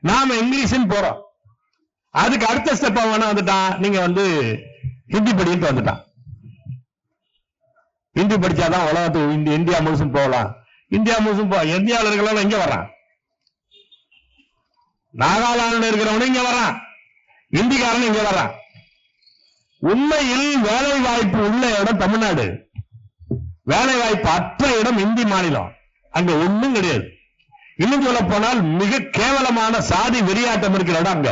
நாம இங்கிலீஷ் போறோம். அதுக்கு அடுத்த ஸ்டெப் வேணா வந்துட்டான், நீங்க வந்து ஹிந்தி படிக்கிட்டு வந்துட்டான். ஹிந்தி படிச்சாதான் உலகத்துக்கு இந்தியா முழுசும் போகலாம். இந்தியா முழுசும் இந்தியாவில் இருக்கிறவங்க இங்க வர்றான், நாகாலாந்து இருக்கிறவனு இங்க வர்றான், இந்திக்காரன் இங்க வர்றான். உண்மையில் வேலை வாய்ப்பு உள்ள இடம் தமிழ்நாடு, வேலை வாய்ப்பு அற்ற இடம் இந்தி மாநிலம். அங்க ஒண்ணும் கிடையாது. இன்னும் சொல்ல போனால் மிக கேவலமான சாதி வெறியாட்டம் இருக்கிற இடம் அங்க.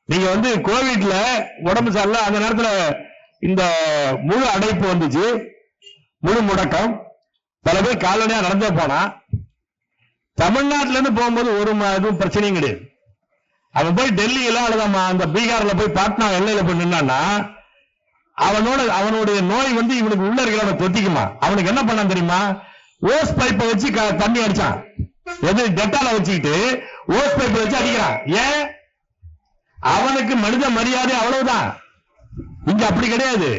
நீங்க வந்து கோவிட்ல உடம்பு சரியில்லை, அந்த நேரத்துல இந்த முழு அடைப்பு வந்துச்சு, முழு முடக்கம், பல பேர் காலனியா நடந்தே போனா. தமிழ்நாட்டில இருந்து போகும்போது ஒரு எதுவும் பிரச்சனையும் கிடையாது. அவன் போய் டெல்லியில அல்லது அந்த பீகார்ல போய் பாட்னா எல்லையில போய் நின்னான்னா அவனுடைய நோய் வந்து இவனுக்கு உள்ள இருக்கிறவனை தொத்திக்குமா. அவனுக்கு என்ன பண்ண தெரியுமா, ஓஸ் பைப்பை வச்சு தண்ணி அடிச்சான். எது டெட்டால வச்சுக்கிட்டு ஓஸ் பைப்பை வச்சு அடிக்கிறான். ஏன்? அவனுக்கு மனித மரியாதை அவ்வளவுதான். இங்க அப்படி கிடையாது.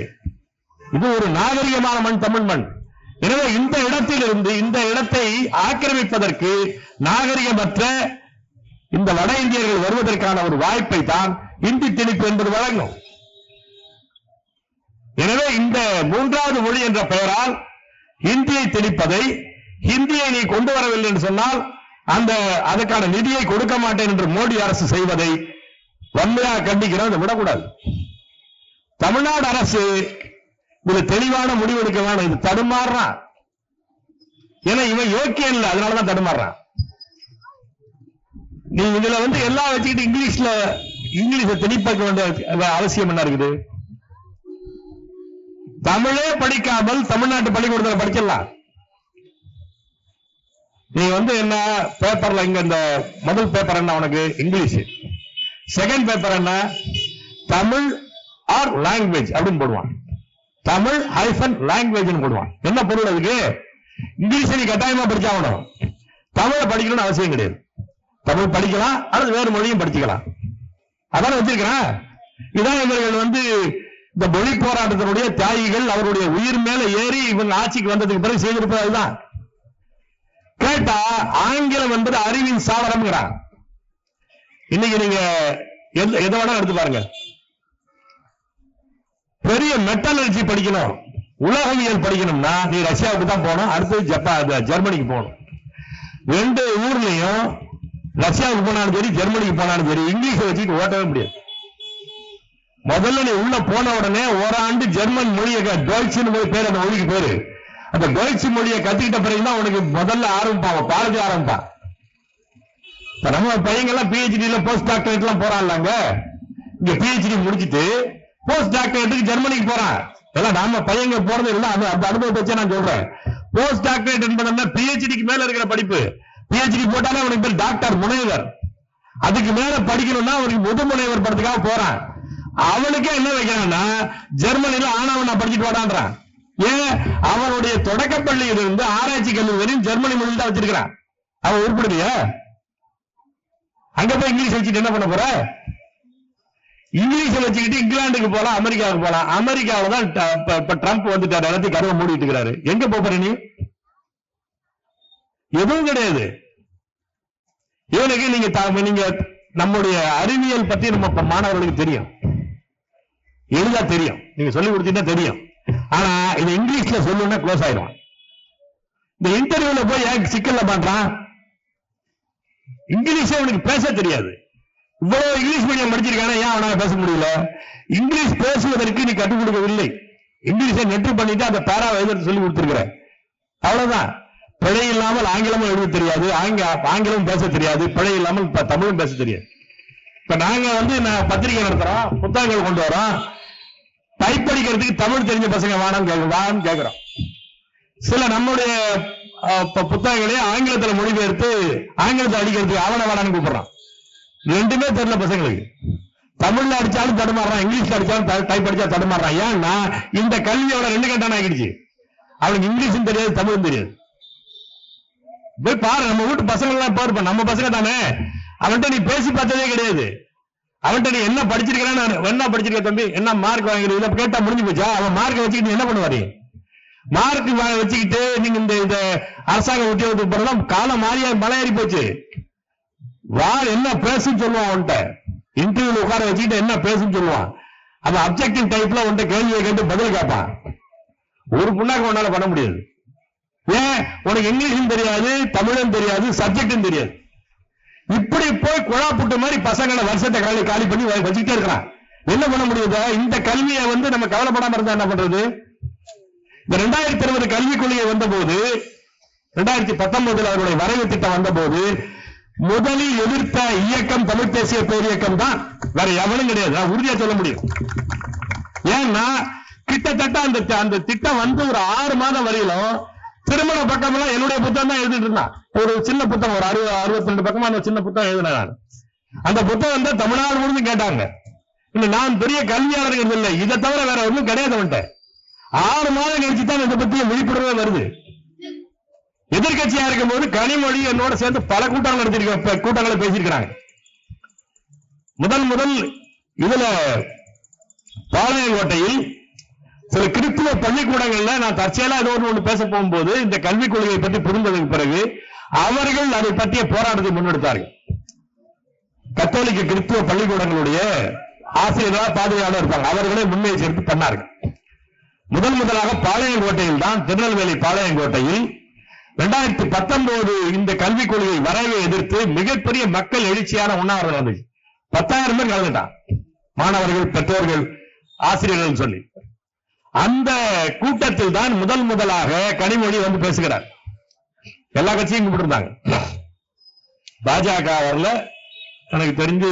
இது ஒரு நாகரிகமான மண், தமிழ் மண். எனவே இந்த இடத்திலிருந்து இந்த இடத்தை ஆக்கிரமிப்பதற்கு நாகரிகமற்ற இந்த வட இந்தியர்கள் வருவதற்கான ஒரு வாய்ப்பை தான் இந்தி திணிப்பு என்பது வழங்கும். எனவே இந்த மூன்றாவது மொழி என்ற பெயரால் இந்தியை திணிப்பதை, ஹிந்தியை நீ கொண்டு வரவில்லை என்று சொன்னால் அதற்கான நிதியை கொடுக்க மாட்டேன் என்று மோடி அரசு செய்வதை வன்மையாக கண்டிக்கிறோம். அதை விடக்கூடாது. தமிழ்நாடு அரசு இது தெளிவான முடிவெடுக்க வேணும். இது தடுமாறுறான். ஏன்னா இவன் யோக்கியம் இல்லை, அதனாலதான் தடுமாறுறான். நீ இதுல எல்லாம் வச்சுக்கிட்டு இங்கிலீஷ திணிப்பாக்க வேண்டிய அவசியம் என்ன இருக்குது? தமிழே படிக்காமல் தமிழ்நாட்டு பள்ளிக்கூடத்தில் படிச்சிடலாம். நீ என்ன பேப்பர்ல இங்க இந்த முதல் பேப்பர் என்ன உனக்கு இங்கிலீஷ், செகண்ட் பேப்பர் என்ன தமிழ் ஆர் லாங்குவேஜ் அப்படின்னு போடுவான். தமிழ் ஹைபன் லாங்குவேஜ் போடுவான். என்ன பொருள் அதுக்கு? இங்கிலீஷ் நீ கட்டாயமா படிச்சாகணும். தமிழை படிக்கணும்னு அவசியம் கிடையாது. தமிழ் படிக்கலாம் அல்லது வேறு மொழியும் படிச்சுக்கலாம். அதான வச்சிருக்கிறேன். இதான் இவர்கள் இந்த மொழி போராட்டத்தினுடைய தியாகிகள் அவருடைய உயிர் மேல ஏறி இவங்க ஆட்சிக்கு வந்ததுக்கு பிறகு செய்திருப்பது அதுதான். கேட்டா ஆங்கிலம் என்பது அறிவின் சாளரம். இன்னைக்கு நீங்க எதை வேணா எடுத்து பாருங்க. பெரிய மெட்டலர்ஜி படிக்கணும், உலகவியல் படிக்கணும்னா நீ ரஷ்யாவுக்கு தான் போகணும், அடுத்தது ஜெர்மனிக்கு போகணும். ரெண்டு ஊர்லயும் ரஷ்யாவுக்கு போனாலும் சரி ஜெர்மனிக்கு போனாலும் சரி இங்கிலீஷை வச்சுட்டு ஓட்டவே முடியாது. முதல்ல நீ உள்ள போன உடனே ஓராண்டு ஜெர்மன் மொழியை டொய்ச்சின்னு பேரு, அந்த மொழிக்கு பேரு. அந்த டொய்ச்சி மொழியை கத்துக்கிட்ட பிறகுதான் உனக்கு முதல்ல ஆரம்பிப்பான், பாரதி ஆரம்பிப்பான். நம்ம பையங்கெல்லாம் பிஹெச்டி போஸ்ட் டாக்டரேட் எல்லாம் போறான்லாங்க. இங்க பிஹெச்டி முடிச்சுட்டு போஸ்ட் டாக்டரேட்டுக்கு ஜெர்மனிக்கு போறான். எல்லாம் நாம பையங்க போறது இல்லை, அந்த அனுபவத்தை வச்சு நான் சொல்றேன். போஸ்ட் டாக்டரேட் என்பது பிஹெச்டிக்கு மேல இருக்கிற படிப்பு. பிஹெச்டி போட்டாலே அவனுக்கு பேர் டாக்டர், முனைவர். அதுக்கு மேல படிக்கணும்னா அவனுக்கு முது முனைவர் படத்துக்காக போறான். அவனுக்கே என்ன வைக்கிறான்னா ஜெர்மனியில ஆனவன் படிச்சுட்டு வாடான்றான். ஏன்? அவனுடைய தொடக்கப்பள்ளியில் இருந்து ஆராய்ச்சி கல்லூரி வரையும் ஜெர்மனி மொழியில் தான் வச்சிருக்கிறான். அவன் உருப்படுறியா? அங்க போய் இங்கிலீஷ் வச்சுட்டு என்ன பண்ண போற? இங்கிலீஷை வச்சுக்கிட்டு இங்கிலாந்துக்கு போலாம், அமெரிக்காவுக்கு போலாம். அமெரிக்காவில தான் இப்ப ட்ரம்ப் வந்துட்டாரு, எல்லாத்தையும் கருவை மூடிட்டு இருக்கிறாரு. எங்க போற நீ? எதுவும் கிடையாது. இவனுக்கு நீங்க நம்முடைய அறிவியல் பத்தி நம்ம மாணவர்களுக்கு தெரியும், எளிதா தெரியும். நீங்க சொல்லி கொடுத்தீங்கன்னா தெரியும். ஆனா இது இங்கிலீஷ்ல சொல்லணும்னா க்ளோஸ் ஆயிடும். இந்த இன்டர்வியூல போய் ஏன் சிக்கல்ல பண்றான்? இங்கிலீஷே அவனுக்கு பேச தெரியாது. இவ்வளவு இங்கிலீஷ் மீடியம் படிச்சிருக்கானே, ஏன் அவனால பேச முடியல? இங்கிலீஷ் பேசுவதற்கு நீ கற்றுக் கொடுக்கவில்லை. இங்கிலீஷை நெற்று பண்ணிட்டு அந்த பேரா எழுத சொல்லி கொடுத்திருக்கிற, அவ்வளவுதான். பிழை இல்லாமல் ஆங்கிலமும் எழுத தெரியாது, ஆங்கிலமும் பேச தெரியாது, பிழை இல்லாமல் தமிழும் பேச தெரியாது. இப்ப நாங்க பத்திரிகை நடத்துறோம், புத்தகங்கள் கொண்டு வரோம். டைப் படிக்கிறதுக்கு தமிழ் தெரிஞ்ச பசங்க வான்னு கேட்கிறோம். சில நம்முடைய புத்தகங்களே ஆங்கிலத்தில் மொழிபெயர்த்து ஆங்கிலத்தில் அடிக்கிறதுக்கு அவனை வாடான்னு கூப்பிடுறான். ரெண்டுமே தெரியல பசங்களுக்கு. தமிழ்ல அடிச்சாலும் தடுமாறான், இங்கிலீஷ்ல அடிச்சாலும் டைப் அடிச்சா தடுமாறான். ஏன்னா இந்த கல்வியோட ரெண்டு கட்டான ஆகிடுச்சு. அவனுக்கு இங்கிலீஷும் தெரியாது, தமிழும் தெரியாது. போய் பாரு, நம்ம வீட்டு பசங்க எல்லாம் பாருப்ப, நம்ம பசங்க தானே. அவன்கிட்ட நீ பேசி பார்த்ததே கிடையாது. அவன்கிட்ட நீ என்ன படிச்சிருக்கிறான்னு, என்ன படிச்சிருக்க தம்பி, என்ன மார்க் வாங்கிருக்க கேட்டா முடிஞ்சு போச்சா? அவன் மார்க்கை வச்சுக்கிட்டு என்ன பண்ணுவாரு? மார்க் வச்சுக்கிட்டு நீங்க இந்த அரசாங்க உத்தியோகத்துக்கு போறதா காலம் மாறியா மலையேறி போச்சு. என்ன பேசுன்னு சொல்லுவான் அவன்கிட்ட. இன்டர்வியூல உட்கார வச்சுக்கிட்டு என்ன பேசுன்னு சொல்லுவான். அவன் அப்ஜெக்டிவ் டைப்ல உன்கிட்ட கேள்வியை கேட்டு பதில் கேட்பான். ஒரு புண்ணாக்கு உன்னால பண்ண முடியாது. ஏன்? உனக்கு இங்கிலீஷும் தெரியாது, தமிழும் தெரியாது, சப்ஜெக்டும் தெரியாது. இப்படி போய் குழாப்புட்டு மாதிரி பசங்களை வருஷத்தை காலி பண்ணி வச்சுக்கிட்டே இருக்கிறான். என்ன பண்ண முடியுது? இந்த கல்வியை நம்ம கவலைப்படாம இருந்தா என்ன பண்றது? இந்த 2020 கல்விக் கொள்கை வந்த போது, 2019 அவருடைய வரைவு திட்டம் வந்த போது முதலில் எதிர்த்த இயக்கம் தமிழ் தேசிய பேரியக்கம் தான், வேற எவனும் கிடையாது. உறுதியா சொல்ல முடியும். ஏன்னா கிட்டத்தட்ட அந்த திட்டம் ஒரு 6 மாதம் வரையிலும் திருமண பக்கம் எல்லாம் என்னுடைய புத்தகம் தான் எழுதிட்டு இருந்தான். ஒரு சின்ன புத்தகம், ஒரு 62 பக்கமா அந்த சின்ன புத்தகம் எழுதினேன். அந்த புத்தகம் தான் தமிழ்நாடு முழுவதும் கேட்டாங்க. நான் பெரிய கல்வியாளர்கள் இல்லை, இதை தவிர வேற ஒன்றும் கிடையாது. அவன்கிட்ட 6 மாதம் கழிச்சு தான் இதை பத்தி விழிப்புணர்வே வருது. எதிர்கட்சியா இருக்கும் போது கனிமொழி என்னோட சேர்ந்து பல கூட்டங்களை பேசியிருக்கிறாங்க. முதல் இதுல பாளையங்கோட்டையில் சில கிறிஸ்துவ பள்ளிக்கூடங்கள்ல நான் தற்செயலா ஏதோ ஒன்று பேச போகும்போது இந்த கல்விக் கொள்கையை பற்றி புரிந்ததற்கு பிறகு அவர்கள் அதை பற்றிய போராட்டத்தை முன்னெடுத்தார்கள். கத்தோலிக்க கிறிஸ்துவ பள்ளிக்கூடங்களுடைய ஆசிரியர்களா பாதுகாவலர் இருப்பாங்க, அவர்களே முன்னே சேர்த்து பண்ணார்கள். முதலாக பாளையங்கோட்டையில் தான், திருநெல்வேலி பாளையங்கோட்டையில் 2019 இந்த கல்விக் கொள்கை வரைவை எதிர்த்து மிகப்பெரிய மக்கள் எழுச்சியான உண்ணாவிரதம் நடந்துச்சு. 10,000 பேர் கலந்துட்டான், மாணவர்கள், பெற்றோர்கள், ஆசிரியர்கள் சொல்லி. அந்த கூட்டத்தில் தான் முதலாக கனிமொழி வந்து பேசுகிறார். எல்லா கட்சியும் கூப்பிட்டுருந்தாங்க, பாஜக வரல, எனக்கு தெரிஞ்சு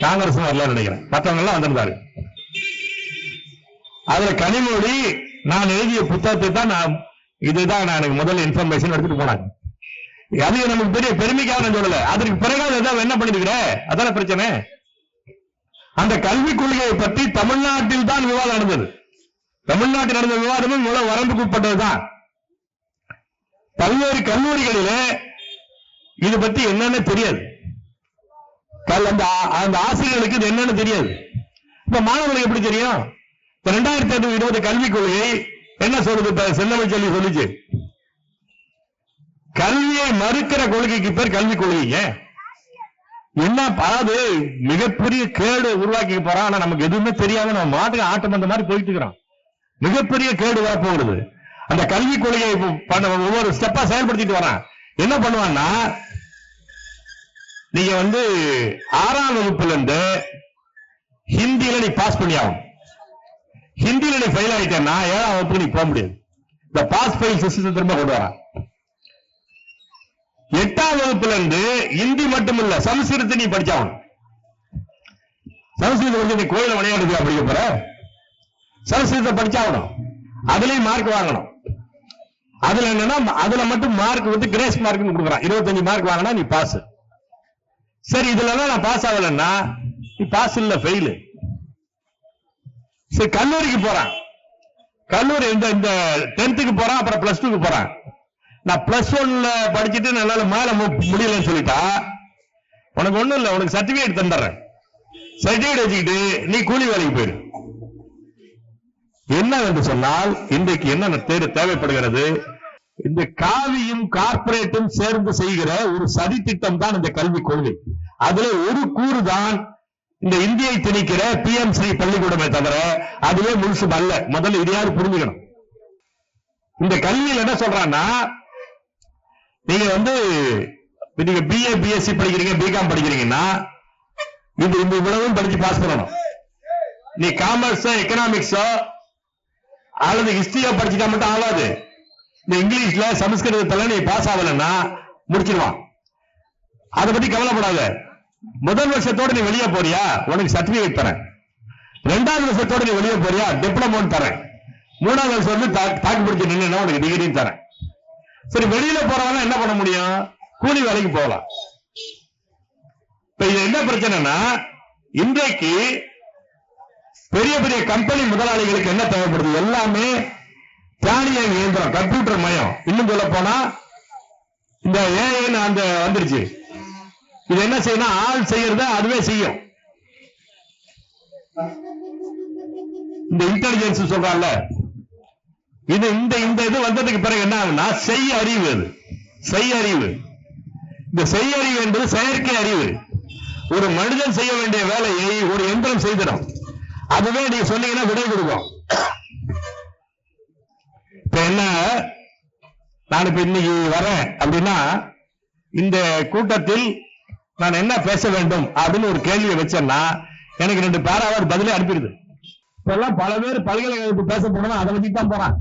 காங்கிரஸ் வரல நினைக்கிறேன், மற்றவங்க எல்லாம் வந்திருந்தாரு. அதுல கனிமொழி நான் எழுதிய புத்தகத்தை தான் இதுதான் நான் எனக்கு முதல்ல இன்ஃபர்மேஷன் எடுத்துட்டு போனாங்க. அது நமக்கு பெரிய பெருமைக்காக நான் சொல்லல, அதற்கு பிறகு ஏதாவது என்ன பண்ணிருக்கிற, அதான பிரச்சனை. அந்த கல்விக் கொள்கையை பற்றி தமிழ்நாட்டில் தான் விவாதம் நடந்தது. தமிழ்நாட்டில் நடந்த விவாதமும் மூலம் வரம்புக்குட்பட்டதுதான். பல்வேறு கல்லூரிகளிலே இது பற்றி என்னன்னு தெரியாது, அந்த ஆசிரியர்களுக்கு இது என்னன்னு தெரியாது. இப்ப மாணவர்களுக்கு எப்படி தெரியும்? 2020 கல்விக் கொள்கை என்ன சொல்லுது? செல்லமை சொல்லி சொல்லிச்சு, கல்வியை மறுக்கிற கொள்கைக்கு பேர் கல்விக் கொள்கை. என்ன, அதாவது மிகப்பெரிய கேடு உருவாக்கி போறான். ஆனா நமக்கு எதுவுமே தெரியாம நம்ம மாட்டுக்கு ஆட்டம் அந்த மாதிரி போயிட்டு இருக்கிறோம். மிகப்பெரிய கேடு வரப்போகிறது. அந்த கல்விக் கொள்கையை ஒவ்வொரு ஸ்டெப்பா செயல்படுத்திட்டு வரான். என்ன பண்ணுவான்னா, நீங்க 6ஆம் வகுப்புல இருந்து ஹிந்தியில நீ பாஸ் பண்ணி ஆகும். ஹிந்தியில நீ ஃபெயில் ஆயிட்டேன்னா 7ஆம் வகுப்புக்கு நீ போக முடியாது. இந்த பாஸ் ஃபெயில் சிஸ்டத்தை திரும்ப கொண்டு வரான். 8ஆம் வகுப்புல இருந்து ஹிந்தி மட்டும் இல்ல, சமஸ்கிருதத்தை நீ படிச்சாகணும். சமஸ்கிருதம் நீ கோயில விளையாடுறதுக்கு படிக்க போற, சமஸ்கிருதத்தை படிச்சாகணும். அதுலயும் மார்க் வாங்கணும். அதுல என்னன்னா, அதுல மட்டும் மார்க் கிரேஸ் மார்க் கொடுக்குறான். 25 மார்க் வாங்கினா நீ பாஸ். சரி, இதுல நான் பாஸ் ஆகலன்னா நீ பாஸ் இல்ல, ஃபெயில். சரி, கல்லூரிக்கு போறான். கல்லூரி இந்த 10th போறான், அப்புறம் +2 போறான். நான் +1 படிச்சுட்டு நல்லா மேல முடியலன்னு சொல்லிட்டா, உனக்கு ஒண்ணும் இல்ல, உனக்கு சர்டிபிகேட் தந்துடுறேன். சர்டிபிகேட் வச்சுக்கிட்டு நீ கூலி வேலைக்கு போயிடு. என்ன என்று சொன்னால், இன்றைக்கு என்ன தேவைப்படுகிறது? இந்த காவியும் கார்பரேட்டும் சேர்ந்து செய்கிற ஒரு சதி திட்டம் தான் இந்த கல்விக் கொள்கை. அதுல ஒரு கூறு தான் இந்த இந்தியை திணிக்கிற PMC பள்ளிக்கூடமே தவிர அதுவே முழுசும் அல்ல. முதல்ல இதையாவது புரிஞ்சுக்கணும். இந்த கல்வியில் என்ன சொல்றான்னா, நீங்க BA BSc படிக்கிறீங்க, BCom படிக்கிறீங்கன்னா இது இவ்வளவும் படிச்சு பாஸ் பண்ணணும். நீ காமர்ஸ், எக்கனாமிக்ஸோ அல்லது ஹிஸ்டரியோ படிச்சுட்டா மட்டும் ஆகாது. இந்த இங்கிலீஷ்ல, சமஸ்கிருதத்துல நீ பாஸ் ஆகலன்னா முடிச்சிருவான். அதை பத்தி கவலைப்படாத. முதல் வருஷத்தோட நீ வெளியே போறியா, உனக்கு சர்டிபிகேட் தரேன். 2வது வருஷத்தோட நீ வெளியே போறியா, டிப்ளமோ தரேன். 3வது வருஷம் தாக்கு பிடிச்சு நின்னா உனக்கு டிகிரியும் தரேன். சரி, வெளியில போறவங்க என்ன பண்ண முடியும்? கூலி வேலைக்கு போகலாம். இப்ப இது என்ன பிரச்சனைனா, இன்றைக்கு பெரிய பெரிய கம்பெனி முதலாளிகளுக்கு என்ன தேவைப்படுது? எல்லாமே தானியங்கி இயந்திரம், கம்ப்யூட்டர் மயம். இன்னும் சொல்ல போனா இந்த AI அந்த வந்துருச்சு. இது என்ன செய்யணும்? ஆள் செய்யறத அதுவே செய்யும். இந்த இன்டெலிஜென்ஸ் சொல்றாங்கல்ல, இது இந்த இது வந்ததுக்கு பிறகு என்ன ஆகுனா, செய் அறிவு. அது செய் அறிவு. இந்த செய் அறிவு என்பது செயற்கை அறிவு. ஒரு மனிதன் செய்ய வேண்டிய வேலையை ஒரு எந்திரம் செய்திடும். அதுவே நீங்க சொன்னீங்கன்னா விடை கொடுக்கும். இப்ப என்ன, நான் இப்ப இன்னைக்கு வரேன் அப்படின்னா, இந்த கூட்டத்தில் நான் என்ன பேச வேண்டும் அப்படின்னு ஒரு கேள்வியை வச்சேன்னா எனக்கு 2 பேராவது பதிலே அனுப்பிடுது. இப்பெல்லாம் பல பேர் பல்கலைக்கழகத்துக்கு பேச போனா அதை வச்சுட்டு தான் போறான்.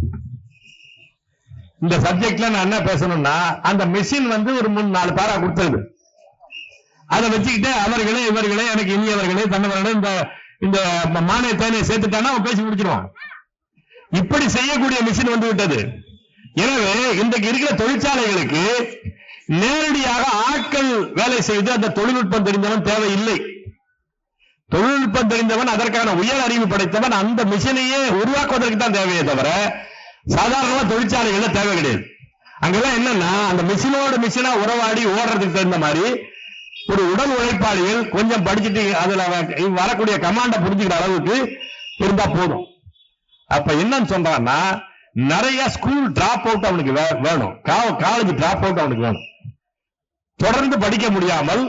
இந்த சப்ஜெக்ட்ல நான் என்ன பேசணும்னா, அந்த மிஷின் ஒரு 3-4 பேரா கொடுத்தது. அதை வச்சுக்கிட்டு அவர்களே இவர்களே எனக்கு இனியவர்களே தன்னவர்களே இந்த மானிய தேனையை சேர்த்துட்டானா அவன் பேசி முடிச்சிருவான். இப்படி செய்யக்கூடிய மிஷின் வந்து விட்டது. எனவே இன்றைக்கு இருக்கிற தொழிற்சாலைகளுக்கு நேரடியாக ஆட்கள் வேலை செய்து அந்த தொழில்நுட்பம் தெரிந்தவன் தேவையில்லை. தொழில்நுட்பம் தெரிந்தவன், அதற்கான உயர் அறிவு படைத்தவன் அந்த மிஷினையே உருவாக்குவதற்கு தான் தேவையே தவிர சாதாரணமா தொழிற்சாலைகள்ல தேவை கிடையாது. அங்கெல்லாம் என்னன்னா, அந்த மிஷினா உறவாடி ஓடுறதுக்கு தகுந்த மாதிரி ஒரு உடல் உழைப்பாளிகள் கொஞ்சம் படிச்சுட்டு அதுல வரக்கூடிய கமாண்ட புரிஞ்சுக்கிற அளவுக்கு இருந்தா போதும். அப்ப என்னன்னு சொல்றான்னா நிறைய ஸ்கூல் டிராப் அவுட் அவனுக்கு வேணும், காலேஜ் டிராப் அவுட் அவனுக்கு வேணும். தொடர்ந்து படிக்க முடியாமல்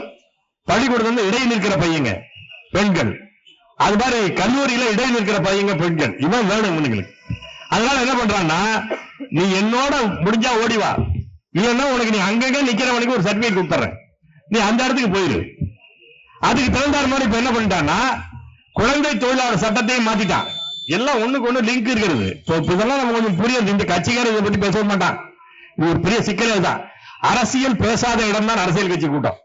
பள்ளிக்கூடத்துல இடையில் நிற்கிற பையங்க பெண்கள், அது மாதிரி கல்லூரியில இடையில் நிற்கிற பையங்க பெண்கள், இவன் வேணும் இவனுங்களுக்கு. அதனால என்ன பண்றான்னா, நீ என்னோட முடிஞ்சா ஓடிவா, இல்லன்னா உனக்கு நீ அங்கங்க நிக்கிறவனுக்கு ஒரு சர்டிபிகேட் கொடுத்துறேன், நீ அந்த இடத்துக்கு போயிரு. அதுக்கு தகுந்தார் மாதிரி இப்ப என்ன பண்ணிட்டான்னா குழந்தை தொழிலாளர் சட்டத்தையும் மாத்திட்டான். எல்லாம் ஒண்ணுக்கு ஒண்ணு லிங்க் இருக்கிறது. இதெல்லாம் நம்ம கொஞ்சம் புரியுது. இந்த கட்சிக்காரர் இதை பத்தி பேச மாட்டான். இது ஒரு பெரிய சிக்கலே தான். அரசியல் பேசாத இடம் தான் அரசியல் கட்சி கூட்டம்.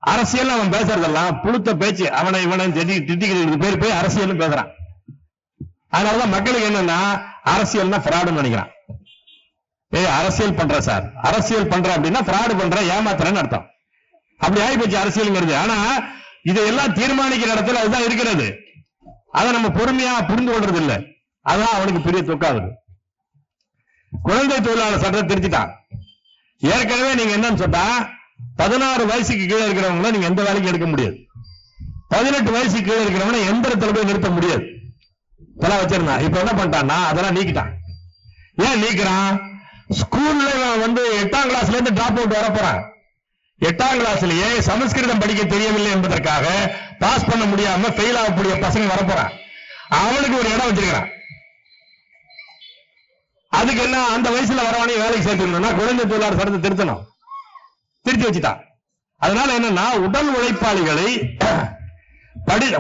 அரசியல் அவன் பேசுறதெல்லாம் புழுத்த பேச்சு, அவனை இவனை திட்டிக்கிறது பேர் போய் அரசியல் பேசுறான். அதனாலதான் மக்களுக்கு என்னன்னா அரசியல்னா ஃப்ராடுன்னு நினைக்கிறான். அரசியல் பண்ற சார், அரசியல் பண்ற அப்படின்னா ஃப்ராடு பண்ற, ஏமாத்துறன்னு அர்த்தம். அப்படி ஆகி போச்சு அரசியல். ஆனா இதையெல்லாம் தீர்மானிக்கிற இடத்துல அதுதான் இருக்கிறது. அதை நம்ம பொறுமையா புரிந்து கொள்றது இல்லை. அதான் அவனுக்கு பெரிய தொக்காகுது. குழந்தை தொழிலாளர் சட்டத்தை திருத்திட்டான். ஏற்கனவே நீங்க என்னன்னு சொன்னா 16 வயசுக்கு கீழே இருக்கிறவங்கள நீங்க எந்த வேலைக்கும் எடுக்க முடியாது. 18 வயசுக்கு கீழே இருக்கிறவங்க எந்த இடத்துல போய் நிறுத்த முடியாது. இதெல்லாம் வச்சிருந்தான். இப்ப என்ன பண்ணிட்டான்னா அதெல்லாம் நீக்கிட்டான். ஏன் நீக்கிறான்? ஸ்கூல்ல வந்து 8ஆம் கிளாஸ்ல இருந்து டிராப் அவுட் வர போறான். 8ஆம் கிளாஸ்லயே சமஸ்கிருதம் படிக்க தெரியவில்லை என்பதற்காக பாஸ் பண்ண முடியாம ஃபெயில் ஆகக்கூடிய பசங்க வரப்போறான். அவனுக்கு ஒரு இடம் வச்சிருக்கிறான். அதுக்கு என்ன, அந்த வயசுல வரவனே வேலைக்கு சேர்த்துக்கணும்னா குழந்தை தொழிலாளர் சட்டத்தை திருத்தணும். திருத்தி வச்சுட்டான். அதனால என்னன்னா உடல் உழைப்பாளிகளை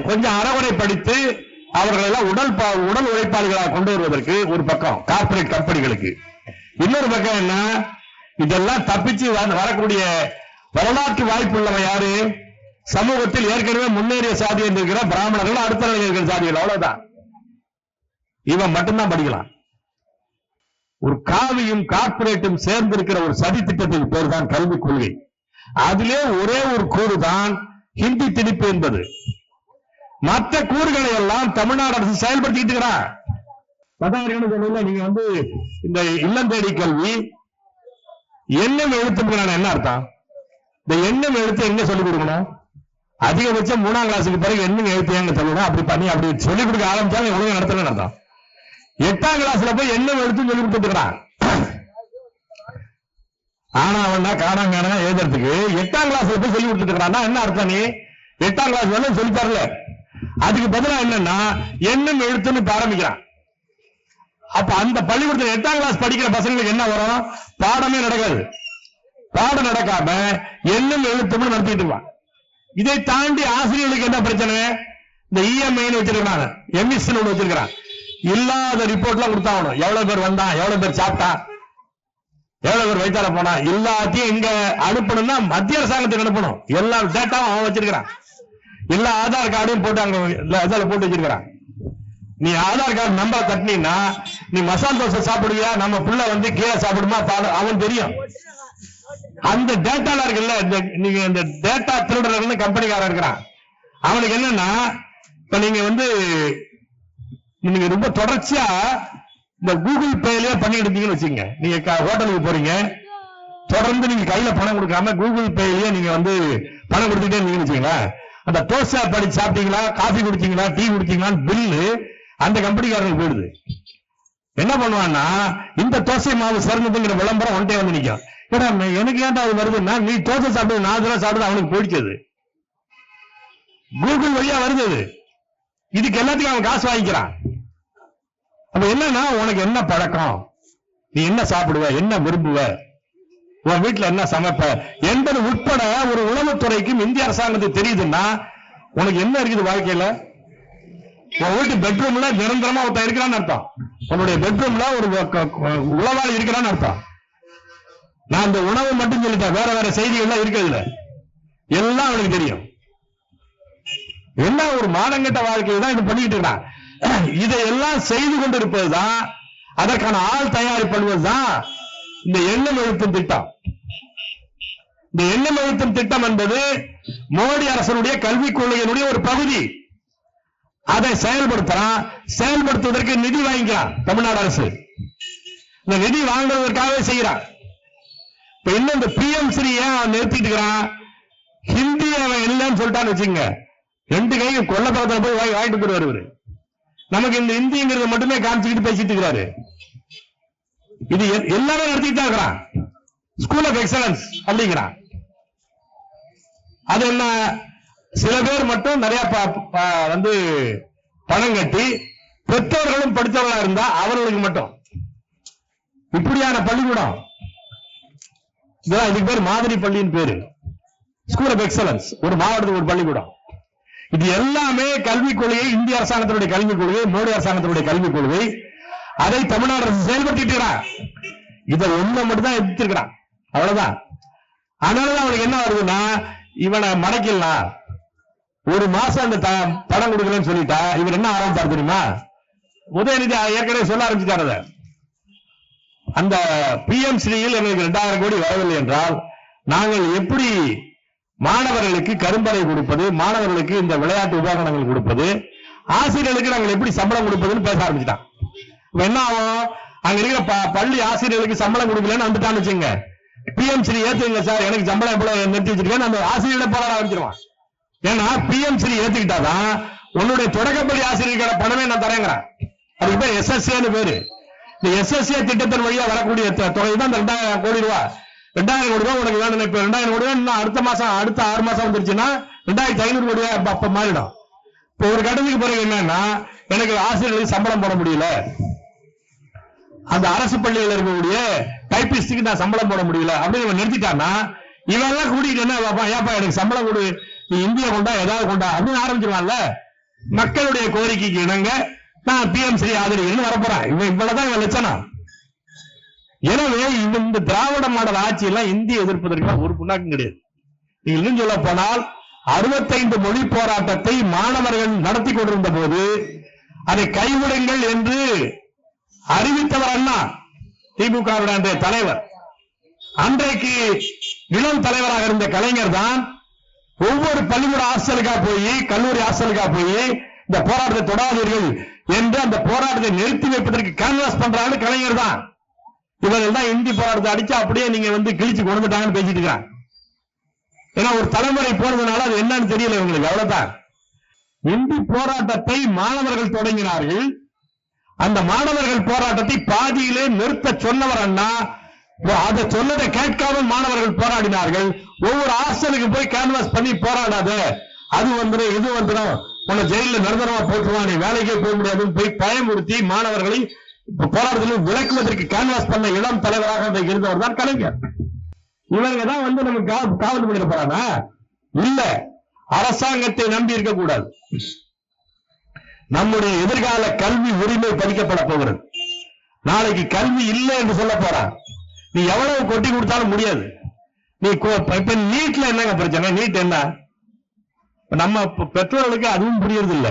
கொஞ்சம் அறவரை படித்து அவர்கள் எல்லாம் உடல் உழைப்பாளிகளாக கொண்டு வருவதற்கு ஒரு பக்கம் கார்பரேட் கம்பெனிகளுக்கு, இன்னொரு பக்கம் என்ன, இதெல்லாம் தப்பிச்சு வரக்கூடிய வரலாற்று வாய்ப்பு உள்ளவன் யாரு? சமூகத்தில் ஏற்கனவே முன்னேறிய சாதி இருக்கிற பிராமணர்கள், அடுத்த நிலையில் இருக்கிற சாதிகள், அவ்வளவுதான். இவன் மட்டும்தான் படிக்கலாம். ஒரு காவியும் கார்பரேட்டும் சேர்ந்து இருக்கிற ஒரு சதி திட்டத்துக்கு பேர் தான் கல்விக் கொள்கை. அதிலே ஒரே ஒரு கூறு தான் ஹிந்தி திணிப்பு என்பது. மற்ற கூறுகளை எல்லாம் தமிழ்நாடு அரசு செயல்படுத்திட்டு இருக்கிறார். நீங்க வந்து இந்த இல்லம் தேடி கல்வி எண்ணம் எழுத்து என்ன அர்த்தம்? இந்த எண்ணம் எழுத்து எங்க சொல்லிக் கொடுக்கணும்? அதிகபட்சம் 3ஆம் கிளாஸுக்கு பிறகு எண்ணம் எழுத்து எங்க சொல்லணும். அப்படி பண்ணி அப்படி சொல்லிக் கொடுக்க ஆரம்பிச்சாலும் ஒழுங்கு நடத்தல அர்த்தம். 8ஆம் கிளாஸ்ல போய் எண்ணம் எழுத்து சொல்லி கொடுத்துருக்கான். ஆனா அவனா காணாங்க எழுதுறதுக்கு 8ஆம் கிளாஸ்ல போய் சொல்லி கொடுத்துருக்கான். என்ன அர்த்தம்? நீ 8ஆம் கிளாஸ் வேலை சொல்லி தரல. அதுக்கு பதிலா என்னன்னா எண்ணம் எழுத்துன்னு ஆரம்பிக்கிறான். அப்ப அந்த பள்ளிக்கூடத்தில் 8ஆம் கிளாஸ் படிக்கிற பசங்களுக்கு என்ன வரும்? பாடமே நடக்காது. பாடம் நடக்காம எண்ணம் எழுத்தும் நடத்திட்டு இருப்பான். இதை தாண்டி ஆசிரியர்களுக்கு என்ன பிரச்சனை? இந்த இஎம்ஐ வச்சிருக்கிறாங்க, எம்எஸ் வச்சிருக்கிறான். இல்லாத ரிப்போர்ட் எல்லாம் கொடுத்தாகணும். எவ்வளவு பேர் வந்தான், எவ்வளவு பேர் சாப்பிட்டான், எவ்வளவு பேர் வைத்தால போனா, எல்லாத்தையும் இங்க அனுப்பணும்னா மத்திய அரசாங்கத்துக்கு அனுப்பணும். எல்லா டேட்டாவும் அவன் வச்சிருக்கிறான். எல்லா ஆதார் கார்டையும் போட்டு அங்க போட்டு வச்சிருக்கிறான். நீ ஆதார் கார்டு நம்பர் கட்டினா நீ மசால் தோசை சாப்பிடுவியா, நம்ம புள்ள வந்து கீழே சாப்பிடுமா, அவன் தெரியும். அந்த டேட்டால இருக்குல்ல, நீங்க இந்த டேட்டா திருடர்னு கம்பெனிக்காரன் இருக்கிறான். அவனுக்கு என்னன்னா, இப்ப நீங்க வந்து நீங்க ரொம்ப தொடர்ச்சியா இந்த கூகுள் பேலயே பண்ணிட்டு இருந்தீங்கன்னு வச்சுங்க. நீங்க ஹோட்டலுக்கு போறீங்க, தொடர்ந்து நீங்க கையில பணம் கொடுக்காம கூகுள் பேலயே நீங்க வந்து பணம் கொடுத்துட்டே இருந்தீங்கன்னு வச்சுங்களா, அந்த தோசை படிச்சு சாப்பிட்டீங்களா, காஃபி குடிச்சீங்களா, டீ குடிச்சீங்களான்னு பில்லு அந்த கம்பெனிக்காரனுக்கு போயிடுது. என்ன பண்ணுவான்னா, இந்த தோசை மாவு சிறந்ததுங்கிற விளம்பரம் ஒன்டே வந்து நிற்கும். எனக்கு ஏன்டா அது வருதுன்னா, நீ தோசை சாப்பிடுறது 4 தடவை சாப்பிடுறது அவனுக்கு போயிடுச்சது. கூகுள் வழியா வருது. இதுக்கு எல்லாத்துக்கும் அவன் காசு வாங்கிக்கிறான். அப்ப என்னன்னா, உனக்கு என்ன பழக்கம், நீ என்ன சாப்பிடுவ, என்ன விரும்புவ, உன் வீட்டுல என்ன சமைப்ப என்பது உட்பட ஒரு உளவுத்துறைக்கும் இந்திய அரசாங்கத்துக்கு தெரியுதுன்னா உனக்கு என்ன இருக்குது வாழ்க்கையில? உன் வீட்டு பெட்ரூம்ல நிரந்தரமா ஒருத்தன் இருக்கிறான்னு அர்த்தம். உன்னுடைய பெட்ரூம்ல ஒரு உளவாளி இருக்கிறான்னு அர்த்தம். நான் இந்த உணவு மட்டும் சொல்லிட்டேன், வேற வேற செய்திகள்லாம் இருக்கிறதுல எல்லாம் அவனுக்கு தெரியும். என்ன ஒரு மானங்கட்ட வாழ்க்கையை தான் இது பண்ணிக்கிட்டு இருக்கான். இதையெல்லாம் செய்து கொண்டிருப்பதுதான், அதற்கான ஆள் தயாரிப்படுவதுதான் இந்த எண்ணம் எழுத்தும் திட்டம். இந்த எண்ணம் எழுத்தும் திட்டம் என்பது மோடி அரசனுடைய கல்விக் கொள்கையினுடைய ஒரு பகுதி. அதை செயல்படுத்துவதற்கு நிதி வாங்கிக்கிறான் தமிழ்நாடு அரசு. இந்த நிதி வாங்குவதற்காகவே செய்கிறான். இப்ப இன்னும் இந்த பிஎம் ஸ்ரீ அவன் நிறுத்திட்டு இருக்கிறான். ஹிந்தி அவன் இல்லைன்னு சொல்லிட்டான்னு வச்சுங்க, 2 கையும் கொல்லப்படத்துல போய் வாங்கிட்டு போய் வருவாரு. நமக்கு இந்த இந்திங்கிறத மட்டுமே காமிச்சுக்கிட்டு பேசிட்டு இருக்கிறாரு. இது எல்லாமே நடத்திட்டு தான் இருக்கிறான். ஸ்கூல் ஆஃப் எக்ஸலன்ஸ் அப்படிங்கிறான். அது என்ன, சில பேர் மட்டும் நிறைய வந்து பணம் கட்டி பெற்றோர்களும் படித்தவர்களா இருந்தா அவர்களுக்கு மட்டும் இப்படியான பள்ளிக்கூடம். இதுக்கு பேர் மாதிரி பள்ளியின் பேரு, ஸ்கூல் ஆஃப் எக்ஸலன்ஸ். ஒரு மாவட்டத்துக்கு ஒரு பள்ளிக்கூடம். இது எல்லாமே கல்விக் கொள்கை, இந்திய அரசாங்கத்தினுடைய கல்விக் கொள்கை, மோடி அரசாங்கத்தினுடைய கல்விக் கொள்கை. அதை தமிழ்நாடு அரசு செயல்படுத்திட்டு இருக்கிறான். இதை ஒண்ணு மட்டும் தான் எதிர்த்திருக்கிறான், அவ்வளவுதான். அதனாலதான் அவனுக்கு என்ன வருதுன்னா, இவனை மடக்கலாம், ஒரு மாசம் அந்த பணம் கொடுக்கலன்னு சொல்லிட்டா இவர் என்ன ஆரம்பிச்சார் தெரியுமா? உதயநிதி ஏற்கனவே சொல்ல ஆரம்பிச்சுட்டாரு, அந்த PM ஸ்ரீயில் எங்களுக்கு 2000 கோடி வரவில்லை என்றால் நாங்கள் எப்படி மாணவர்களுக்கு கரும்பறை கொடுப்பது, மாணவர்களுக்கு இந்த விளையாட்டு உபகரணங்கள் கொடுப்பது, ஆசிரியர்களுக்கு நாங்கள் எப்படி சம்பளம் கொடுப்பதுன்னு பேச ஆரம்பிச்சுட்டான். என்ன ஆகும், அங்க இருக்கிற பள்ளி ஆசிரியர்களுக்கு சம்பளம் கொடுக்கலன்னு வந்துட்டான்னு வச்சுங்க, PM ஸ்ரீ ஏத்துங்க சார், எனக்கு சம்பளம் எவ்வளவு நிறுத்தி வச்சிருக்கேன், அந்த ஆசிரியர்களை போராட ஆரம்பிச்சிருவான். ஏன்னா PM ஸ்ரீ ஏத்துக்கிட்டாதான் உன்னுடைய தொடக்கப்பள்ளி ஆசிரியர்களோட பணமே நான் தரேங்கிறான். அதுக்கு பேர் SSA பேரு. இந்த SSA திட்டத்தின் வழியா வரக்கூடிய தொகை தான் 2000 கோடி ரூபாய். 2000 கோடி ரூபாய் உனக்கு வேணும். இப்ப 2000 கோடி ரூபாய் அடுத்த மாசம், அடுத்த 6 மாசம் வந்துருச்சுன்னா 2500 கோடி ரூபாய் அப்ப மாறிடும். இப்ப ஒரு கட்டத்துக்கு பிறகு என்னன்னா, எனக்கு ஆசிரியர்களுக்கு சம்பளம் போட முடியல, அந்த அரசு பள்ளியில் இருக்கக்கூடிய டைபிஸ்டுக்கு நான் சம்பளம் போட முடியல அப்படின்னு நிறுத்திட்டான்னா, இவெல்லாம் கூட்டிட்டு என்ன ஏப்பா எனக்கு சம்பளம் கொடு, நீ இந்தியா கொண்டா ஏதாவது கொண்டா அப்படின்னு ஆரம்பிச்சிருவான்ல. மக்களுடைய கோரிக்கைக்கு இணங்க நான் PM ஸ்ரீ ஆதரிக்கிறேன்னு வரப்போறேன். இவ்வளவுதான் இவன் லட்சணம். எனவே இந்த திராவிட மாடல் ஆட்சி எல்லாம் இந்திய எதிர்ப்பதற்கு ஒரு புண்ணாக்கும் கிடையாது. நீங்க இன்னும் சொல்ல போனால் 65 மொழி போராட்டத்தை மாணவர்கள் நடத்தி கொண்டிருந்த போது அதை கைவிடுங்கள் என்று அறிவித்தவர் அண்ணா, திமுகவுடைய அன்றைய தலைவர். அன்றைக்கு இளம் தலைவராக இருந்த கலைஞர் தான் ஒவ்வொரு பள்ளிக்கூட ஹாஸ்டலுக்கா போய், கல்லூரி ஹாஸ்டலுக்கா போய் இந்த போராட்டத்தை தொடாதீர்கள் என்று அந்த போராட்டத்தை நிறுத்தி வைப்பதற்கு கேன்வாஸ் பண்றாங்க கலைஞர் தான். இவர்கள் தான் இந்தி போராட்டத்தை அடிச்சு அப்படியே நீங்க வந்து கிழிச்சு கொண்டுட்டாங்கன்னு பேசிட்டு இருக்காங்க. ஏன்னா ஒரு தலைமுறை போனதுனால அது என்னன்னு தெரியல இவங்களுக்கு, அவ்வளவுதான். இந்தி போராட்டத்தை மாணவர்கள் தொடங்கினார்கள். அந்த மாணவர்கள் போராட்டத்தை பாதியிலே நிறுத்த சொன்னவர் அண்ணா. அதை சொன்னதை கேட்காமல் மாணவர்கள் போராடினார்கள். ஒவ்வொரு ஹாஸ்டலுக்கு போய் கேன்வாஸ் பண்ணி போராடாத, அது வந்துடும் இது வந்துடும், உன்னை ஜெயில நிரந்தரமா போட்டுருவான், நீ வேலைக்கே போக முடியாதுன்னு போய் பயமுறுத்தி மாணவர்களை போராட்டத்தில் விளக்குவதற்கு கேன்வாஸ் பண்ண இளம் தலைவராக இருந்தவர் தான் கலைஞர். இவங்க தான் வந்து நமக்கு காவல் பண்ணிட போறானா? இல்ல, அரசாங்கத்தை நம்பி இருக்க கூடாது. நம்முடைய எதிர்கால கல்வி உரிமை பறிக்கப்பட போகிறது. நாளைக்கு கல்வி இல்லை என்று சொல்ல போறான். நீ எவ்வளவு கொட்டி கொடுத்தாலும் முடியாது. நீ இப்ப நீட்ல என்னங்க பிரச்சனை? நீட் என்ன, நம்ம பெற்றோர்களுக்கு அதுவும் புரியறது இல்ல.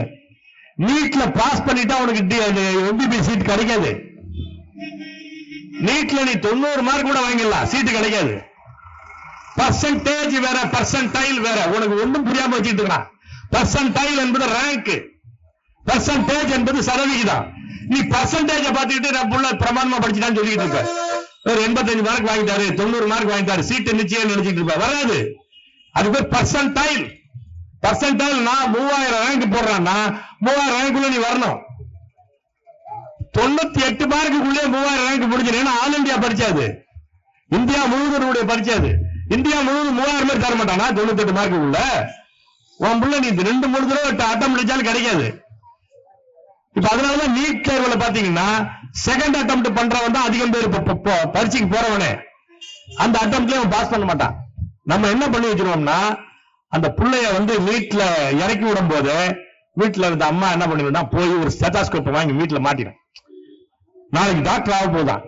நீட்ல பாஸ் பண்ணிட்டா உனக்கு MBBS சீட் கிடைக்காது. நீட்ல நீ 90 மார்க் கூட வாங்கிடலாம், சீட்டு கிடைக்காது. பர்சன்டேஜ் வேற, பர்சன்டைல் வேற. உனக்கு ஒண்ணும் புரியாம வச்சுட்டு இருக்கான். பர்சன்டைல் என்பது ரேங்க், பர்சன்டேஜ் என்பது சதவிகிதம். நீ பர்சன்டேஜ பாத்துக்கிட்டு நான் புள்ள பிரமாணமா படிச்சுட்டான்னு சொல்லிட்டு இருக்க. ஒரு 85 மார்க் வாங்கிட்டாரு, 90 மார்க் வாங்கிட்டாரு, சீட்டு நிச்சயம் நினைச்சிட்டு இருப்ப. வராது. அது பேர் பர்சன்டைல். பர்சன்டைல் நான் 3000 ரேங்க் போடுறான்னா 3000 ரேங்க்குள்ள நீ வரணும். 98 மார்க்குள்ளே 3000 ரேங்க் முடிஞ்சிடும். ஆல் இந்தியா பரிச்சாது, இந்தியா முழுவதுடைய பரிச்சாது. இந்தியா முழுவதும் 3000 பேர் தர மாட்டானா 98 மார்க்குள்ள? உன் புள்ள நீ 2-3 தடவை அட்டம் முடிச்சாலும் கிடைக்காது. இப்ப அதனாலதான் நீட் தேர்வுல பாத்தீங்கன்னா செகண்ட் அட்டெம்ப்ட் பண்றவன் தான் அதிகம் பேர் பரீட்சைக்கு போறவனே. அந்த அட்டெம்ப்ட்லயே அவன் பாஸ் பண்ண மாட்டான். நம்ம என்ன பண்ணி வச்சிருவோம்னா, அந்த பிள்ளைய வந்து வீட்டுல இறக்கி விடும் போது வீட்டுல இருந்த அம்மா என்ன பண்ணிருந்தா, போய் ஒரு ஸ்டெத்தாஸ்கோப் வாங்கி வீட்டுல மாட்டிடும். நாளைக்கு டாக்டர் ஆக போதான்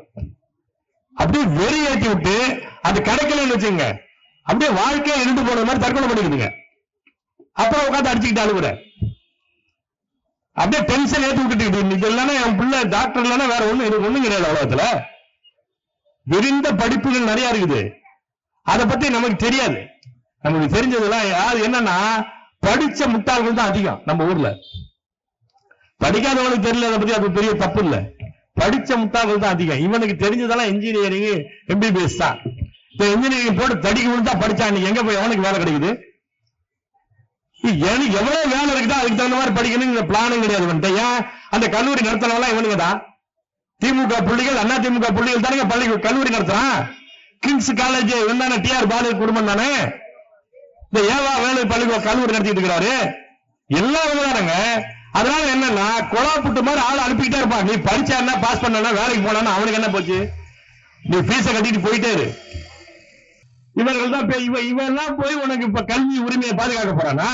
அப்படியே வெறி ஏற்றி விட்டு அது கிடைக்கலன்னு வச்சுங்க, அப்படியே வாழ்க்கையை இருந்து போன மாதிரி தற்கொலை பண்ணிக்கிதுங்க. அப்புறம் உட்காந்து அடிச்சுக்கிட்டு அழுகுற, அப்படியே டென்ஷன் ஏற்றி விட்டுட்டு, இது இல்லைன்னா என் பிள்ளை டாக்டர் இல்லைன்னா வேற ஒண்ணு இது ஒண்ணும் கிடையாது. உலகத்துல விரிந்த படிப்புகள் நிறைய இருக்குது, அதை பத்தி நமக்கு தெரியாது. நமக்கு தெரிஞ்சதெல்லாம் யாரு என்னன்னா, படிச்ச முட்டாள்கள் தான் அதிகம் நம்ம ஊர்ல. படிக்காதவனுக்கு தெரியல, அதை பத்தி அது பெரிய தப்பு இல்ல. படிச்ச முட்டாள்கள் தான் அதிகம். இவனுக்கு தெரிஞ்சதெல்லாம் இன்ஜினியரிங் MBBS தான். இன்ஜினியரிங் போட்டு தடிக்க விழுந்தா படிச்சா இன்னைக்கு எங்க போய் எவனுக்கு வேலை கிடைக்குது? எனக்கு எவ்வளவு வேலை இருக்குதோ அதுக்கு தகுந்த மாதிரி படிக்கணும் பிளானும் கிடையாது. ஏன் அந்த கல்லூரி நடத்தினவெல்லாம் இவனுங்க தான். திமுக புள்ளிகள், அண்ணா திமுக புள்ளிகள் தானே கல்லூரி நடத்துறான். கிங்ஸ் காலேஜ் தானே டிஆர் பாலு குடும்பம் தானே. இந்த ஏவா வேலு கல்லூரி நடத்திட்டு இருக்கிறாரு. எல்லாம் தானுங்க. அதனால என்னன்னா கொலாப்புட்டு மாதிரி ஆள் அனுப்பிக்கிட்டே இருப்பான். நீ படிச்சா என்ன, பாஸ் பண்ணா, வேலைக்கு போனா அவனுக்கு என்ன போச்சு? நீ பீஸ கட்டிட்டு போயிட்டே இரு. இவர்கள் தான் இவெல்லாம் போய் உனக்கு இப்ப கல்வி உரிமையை பாதுகாக்க போறானா?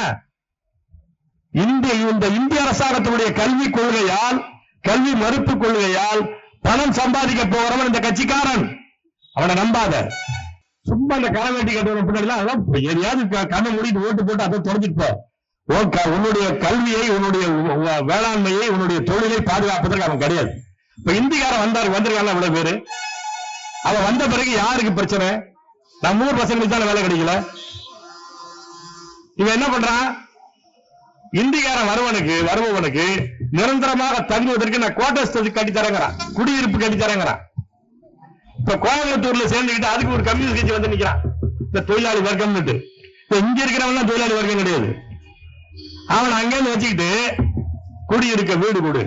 இந்த இந்திய அரசாங்கத்தினுடைய கல்வி கொள்கையால், கல்வி மறுப்பு கொள்கையால் பணம் சம்பாதிக்க போகிறவன் இந்த கட்சிக்காரன். அவனை நம்பாத. சும்மா இந்த களவேட்டி கட்டுவன பின்னாடி அதெல்லாம் எதையாவது கண்ணை மூடிட்டு ஓட்டு போட்டு அதை தொடச்சிட்டு போ. உன்னுடைய கல்வியை, உன்னுடைய வேளாண்மையை, உன்னுடைய தொழிலை பாதுகாப்பதற்கு அவன் கிடையாது. இப்ப இந்திக்காரன் வந்திருக்காங்க இவ்வளவு பேரு. அவன் வந்த பிறகு யாருக்கு பிரச்சனை? நம்ம ஊர் பசங்களுக்கு தான் வேலை கிடைக்கல. இவன் என்ன பண்றான்? இந்திக்காரன் வருபவனுக்கு நிரந்தரமாக தங்குவதற்கு நான் குவார்டர்ஸ் கட்டி தரேங்கிறான், குடியிருப்பு கட்டி தரேங்கிறான். இப்ப கோயம்புத்தூர்ல சேர்ந்துக்கிட்டு அதுக்கு ஒரு கம்யூனிஸ்ட் கட்சி வந்து நிக்கிறான், இந்த தொழிலாளி வர்க்கம். இங்க இருக்கிறவன் தொழிலாளி வர்க்கம் கிடையாது. அவன் அங்கேருந்து வச்சுக்கிட்டு குடியிருக்க வீடு கொடு,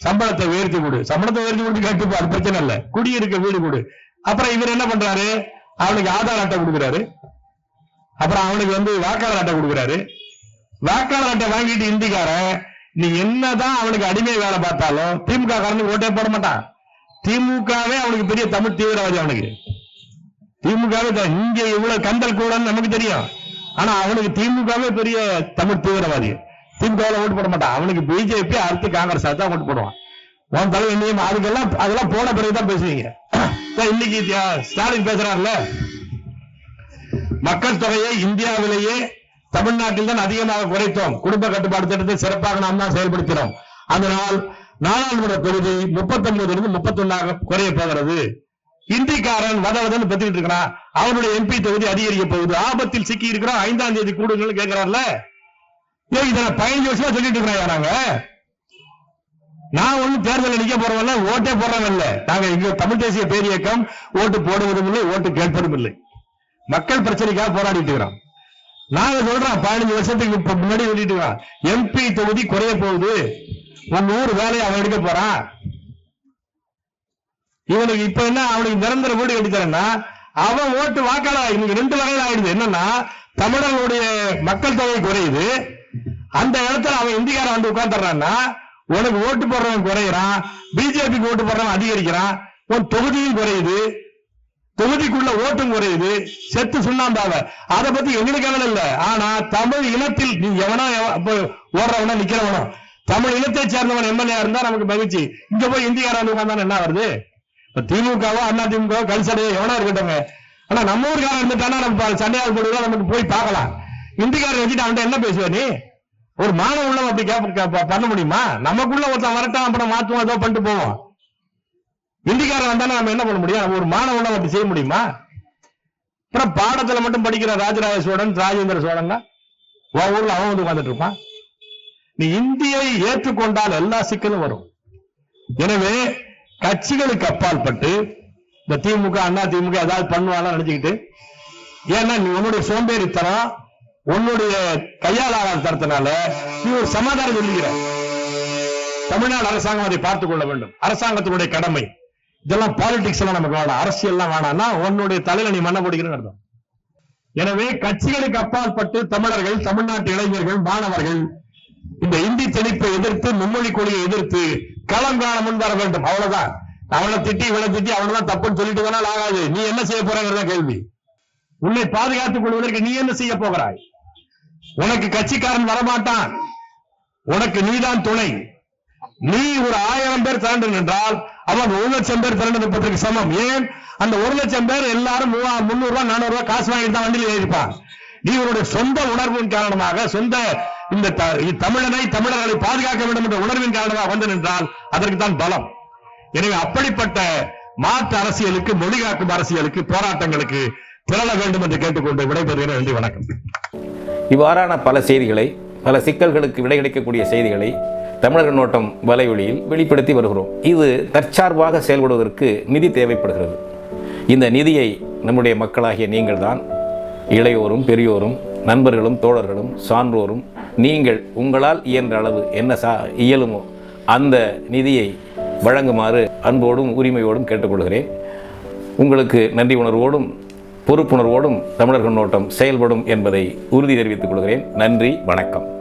சம்பளத்தை உயர்த்தி கொடு, கேட்டுப்போ, அது பிரச்சனை இல்ல, குடியிருக்க வீடு கொடு. அப்புறம் இவர் என்ன பண்றாரு? அவனுக்கு ஆதார் அட்டை கொடுக்கிறாரு. அப்புறம் அவனுக்கு வாக்காளர் அட்டை கொடுக்கிறாரு. வாக்காளர் அட்டை வாங்கிட்டு இந்திக்காரன் நீ என்னதான் அவனுக்கு அடிமை வேலை பார்த்தாலும் திமுக காரனுக்கு ஓட்டே போட மாட்டான். திமுகவே அவனுக்கு பெரிய தமிழ் தீவிரவாதி. அவனுக்கு திமுகவே இங்க இவ்வளவு கந்தல் கூடன்னு நமக்கு தெரியும். ஆனா அவனுக்கு திமுகவே பெரிய தமிழ் தீவிரவாதி. திமுக ஓட்டு போட மாட்டான். அவனுக்கு பிஜேபி அடுத்து காங்கிரஸ் தான் ஓட்டு போடுவான். உன் தலைவர் நியமம் அதெல்லாம் போன பிறகுதான் பேசுவீங்க. இன்னைக்கு ஸ்டாலின் பேசுறாருல, மக்கள் தொகையை இந்தியாவிலேயே தமிழ்நாட்டில் தான் அதிகமாக குறைத்தோம், குடும்ப கட்டுப்பாடு திட்டத்தை சிறப்பாக நாம் தான் செயல்படுத்தினோம், அதனால் நாடாளுமன்ற தொகுதி 39 31 குறைய போகிறது. இந்திக்காரன் வதவதன்னு பத்திட்டு இருக்கிறான். அவனுடைய எம்பி தொகுதி அதிகரிக்க போகுது, ஆபத்தில் சிக்கி இருக்கிறோம், 5ஆம் தேதி கூடுங்கள் கேட்கிறார்ல. இதை 15 வருஷமா சொல்லிட்டு இருக்கிறாங்க. நாங்க நான் ஒண்ணு தேர்தல் நிக்க போறவல்ல, ஓட்டே போடுறவன் இல்ல. நாங்க இங்க தமிழ் தேசிய பேர் இயக்கம் ஓட்டு போடுவதும் இல்லை, ஓட்டு கேட்பதும் இல்லை. மக்கள் பிரச்சனைக்காக போராடிட்டு இருக்கிறோம். நாங்க சொல்றோம் 15 வருஷத்துக்கு முன்னாடி சொல்லிட்டு இருக்கோம், எம்பி தொகுதி குறைய போகுது, உங்க ஊர் வேலையை அவன் எடுக்க போறான். இவனுக்கு இப்ப என்ன, அவனுக்கு நிரந்தர வீடு கட்டித்தரேன்னா அவன் ஓட்டு வாக்காளர் இன்னைக்கு 2 வகையில் ஆயிடுது. என்னன்னா, தமிழர்களுடைய மக்கள் தொகை குறையுது, அந்த இடத்துல அவன் இந்திக்காரன் வந்து உட்கார்ந்துறான்னா உனக்கு ஓட்டு போடுறவன் குறையிறான், பிஜேபிக்கு ஓட்டு போடுறவன் அதிகரிக்கிறான், உன் தொகுதியும் குறையுது, தொகுதிக்குள்ள ஓட்டும் குறையுது, செத்து சுண்ணாம்பாவ. அதை பத்தி எங்களுக்கு கவலை இல்ல. ஆனா தமிழ் இனத்தில் நீ எவனோ ஓடுறவனோ நிக்கிறவனோ தமிழ் இனத்தை சேர்ந்தவன் எம்எல்ஏ இருந்தா நமக்கு மகிழ்ச்சி. இங்க போய் இந்திக்காரன் உட்கார்ந்தானே என்ன வருது? திமுகவோ அண்ணா திமுக கல்சடையோ எவனா இருக்கட்டும். ஆனா நம்ம ஊருக்காரன் இருந்துட்டானா நம்ம சண்டையால் போடுவதா நமக்கு போய் பார்க்கலாம். இந்திக்காரன் வச்சுட்டு அவன்கிட்ட என்ன பேசுவ நீ? ஒரு மாணவ உள்ளவன் அப்படி பண்ண முடியுமா? நமக்குள்ள ஒருத்தன் வரட்டும், அப்புறம் மாத்துவோம், ஏதோ பண்ணிட்டு போவோம். இந்திக்காரன் வந்தாலும் நம்ம என்ன பண்ண முடியும்? ஒரு மாணவ உள்ளவன் அப்படி செய்ய முடியுமா? அப்புறம் பாடத்துல மட்டும் படிக்கிற ராஜராஜ சோழன், ராஜேந்திர சோழன் ஊர்ல அவன் வந்து உட்கார்ந்துட்டு இருப்பான். நீ இந்தியை ஏற்றுக்கொண்டால் எல்லா சிக்கலும் வரும். எனவே கட்சிகளுக்கு அப்பால் பட்டு இந்த திமுக அண்ணா திமுக ஏதாவது பண்ணுவாங்க நினைச்சுக்கிட்டு, ஏன்னா நீ உன்னுடைய சோம்பேறித்தனம், உன்னுடைய கையாளாத தரத்தினால நீ ஒரு சமாதானம் சொல்லுகிற. தமிழ்நாடு அரசாங்கம் அதை பார்த்துக் கொள்ள வேண்டும், அரசாங்கத்தினுடைய கடமை. இதெல்லாம் பாலிடிக்ஸ் எல்லாம் நமக்கு வேணாம், அரசியல் எல்லாம் வேணாம்னா உன்னுடைய தலையில நீ மண்ண போடுகிறன்னு அர்த்தம். எனவே கட்சிகளுக்கு அப்பால் பட்டு தமிழர்கள், தமிழ்நாட்டு இளைஞர்கள், மாணவர்கள் இந்த இந்தி திணிப்பை எதிர்த்து, மும்மொழி கொள்கையை எதிர்த்து களம் காண முன் வர வேண்டும். அவ்வளவுதான். அவனை திட்டி இவனை திட்டி அவனதான் தப்புன்னு சொல்லிட்டு தானால் ஆகாது. நீ என்ன செய்ய போறங்கிறத கேள்வி. உன்னை பாதுகாத்துக் கொள்வதற்கு நீ என்ன செய்ய போகிறாய்? உனக்கு கட்சிக்காரன் வரமாட்டான், உனக்கு நீதான் துணை. நீ ஒரு 1000 பேர் திரண்டு நின்றால் அவன் 1,00,000 பேர் திரண்டு நிற்பதற்கு சமம். ஏன்? அந்த 1,00,000 பேர் எல்லாரும் 300 ரூபாய் 400 ரூபாய் காசு வாங்கிட்டு தான் வண்டியில் ஏறிப்பான். நீ உன்னுடைய சொந்த உணர்வின் காரணமாக, சொந்த இந்த தமிழர்களை பாதுகாக்க வேண்டும் என்ற உணர்வின் காரணமாக வந்து நின்றால் அதற்கு தான் பலம். எனவே அப்படிப்பட்ட மாற்று அரசியலுக்கு, மொழி காக்கும் அரசியலுக்கு, போராட்டங்களுக்கு திரள வேண்டும் என்று கேட்டுக்கொண்டு விடைபெறுகிறேன். நன்றி, வணக்கம். இவ்வாறான பல செய்திகளை, பல சிக்கல்களுக்கு விடை கிடைக்கக்கூடிய செய்திகளை தமிழர் நோட்டம் வலையொலியில் வெளிப்படுத்தி வருகிறோம். இது தற்சார்பாக செயல்படுவதற்கு நிதி தேவைப்படுகிறது. இந்த நிதியை நம்முடைய மக்களாகிய நீங்கள் தான், இளையோரும் பெரியோரும் நண்பர்களும் தோழர்களும் சான்றோரும் நீங்கள் உங்களால் இயன்ற அளவு என்ன இயலுமோ அந்த நிதியை வழங்குமாறு அன்போடும் உரிமையோடும் கேட்டுக்கொள்கிறேன். உங்களுக்கு நன்றி உணர்வோடும் பொறுப்புணர்வோடும் தமிழர் கண்ணோட்டம் செயல்படும் என்பதை உறுதி தெரிவித்துக் கொள்கிறேன். நன்றி, வணக்கம்.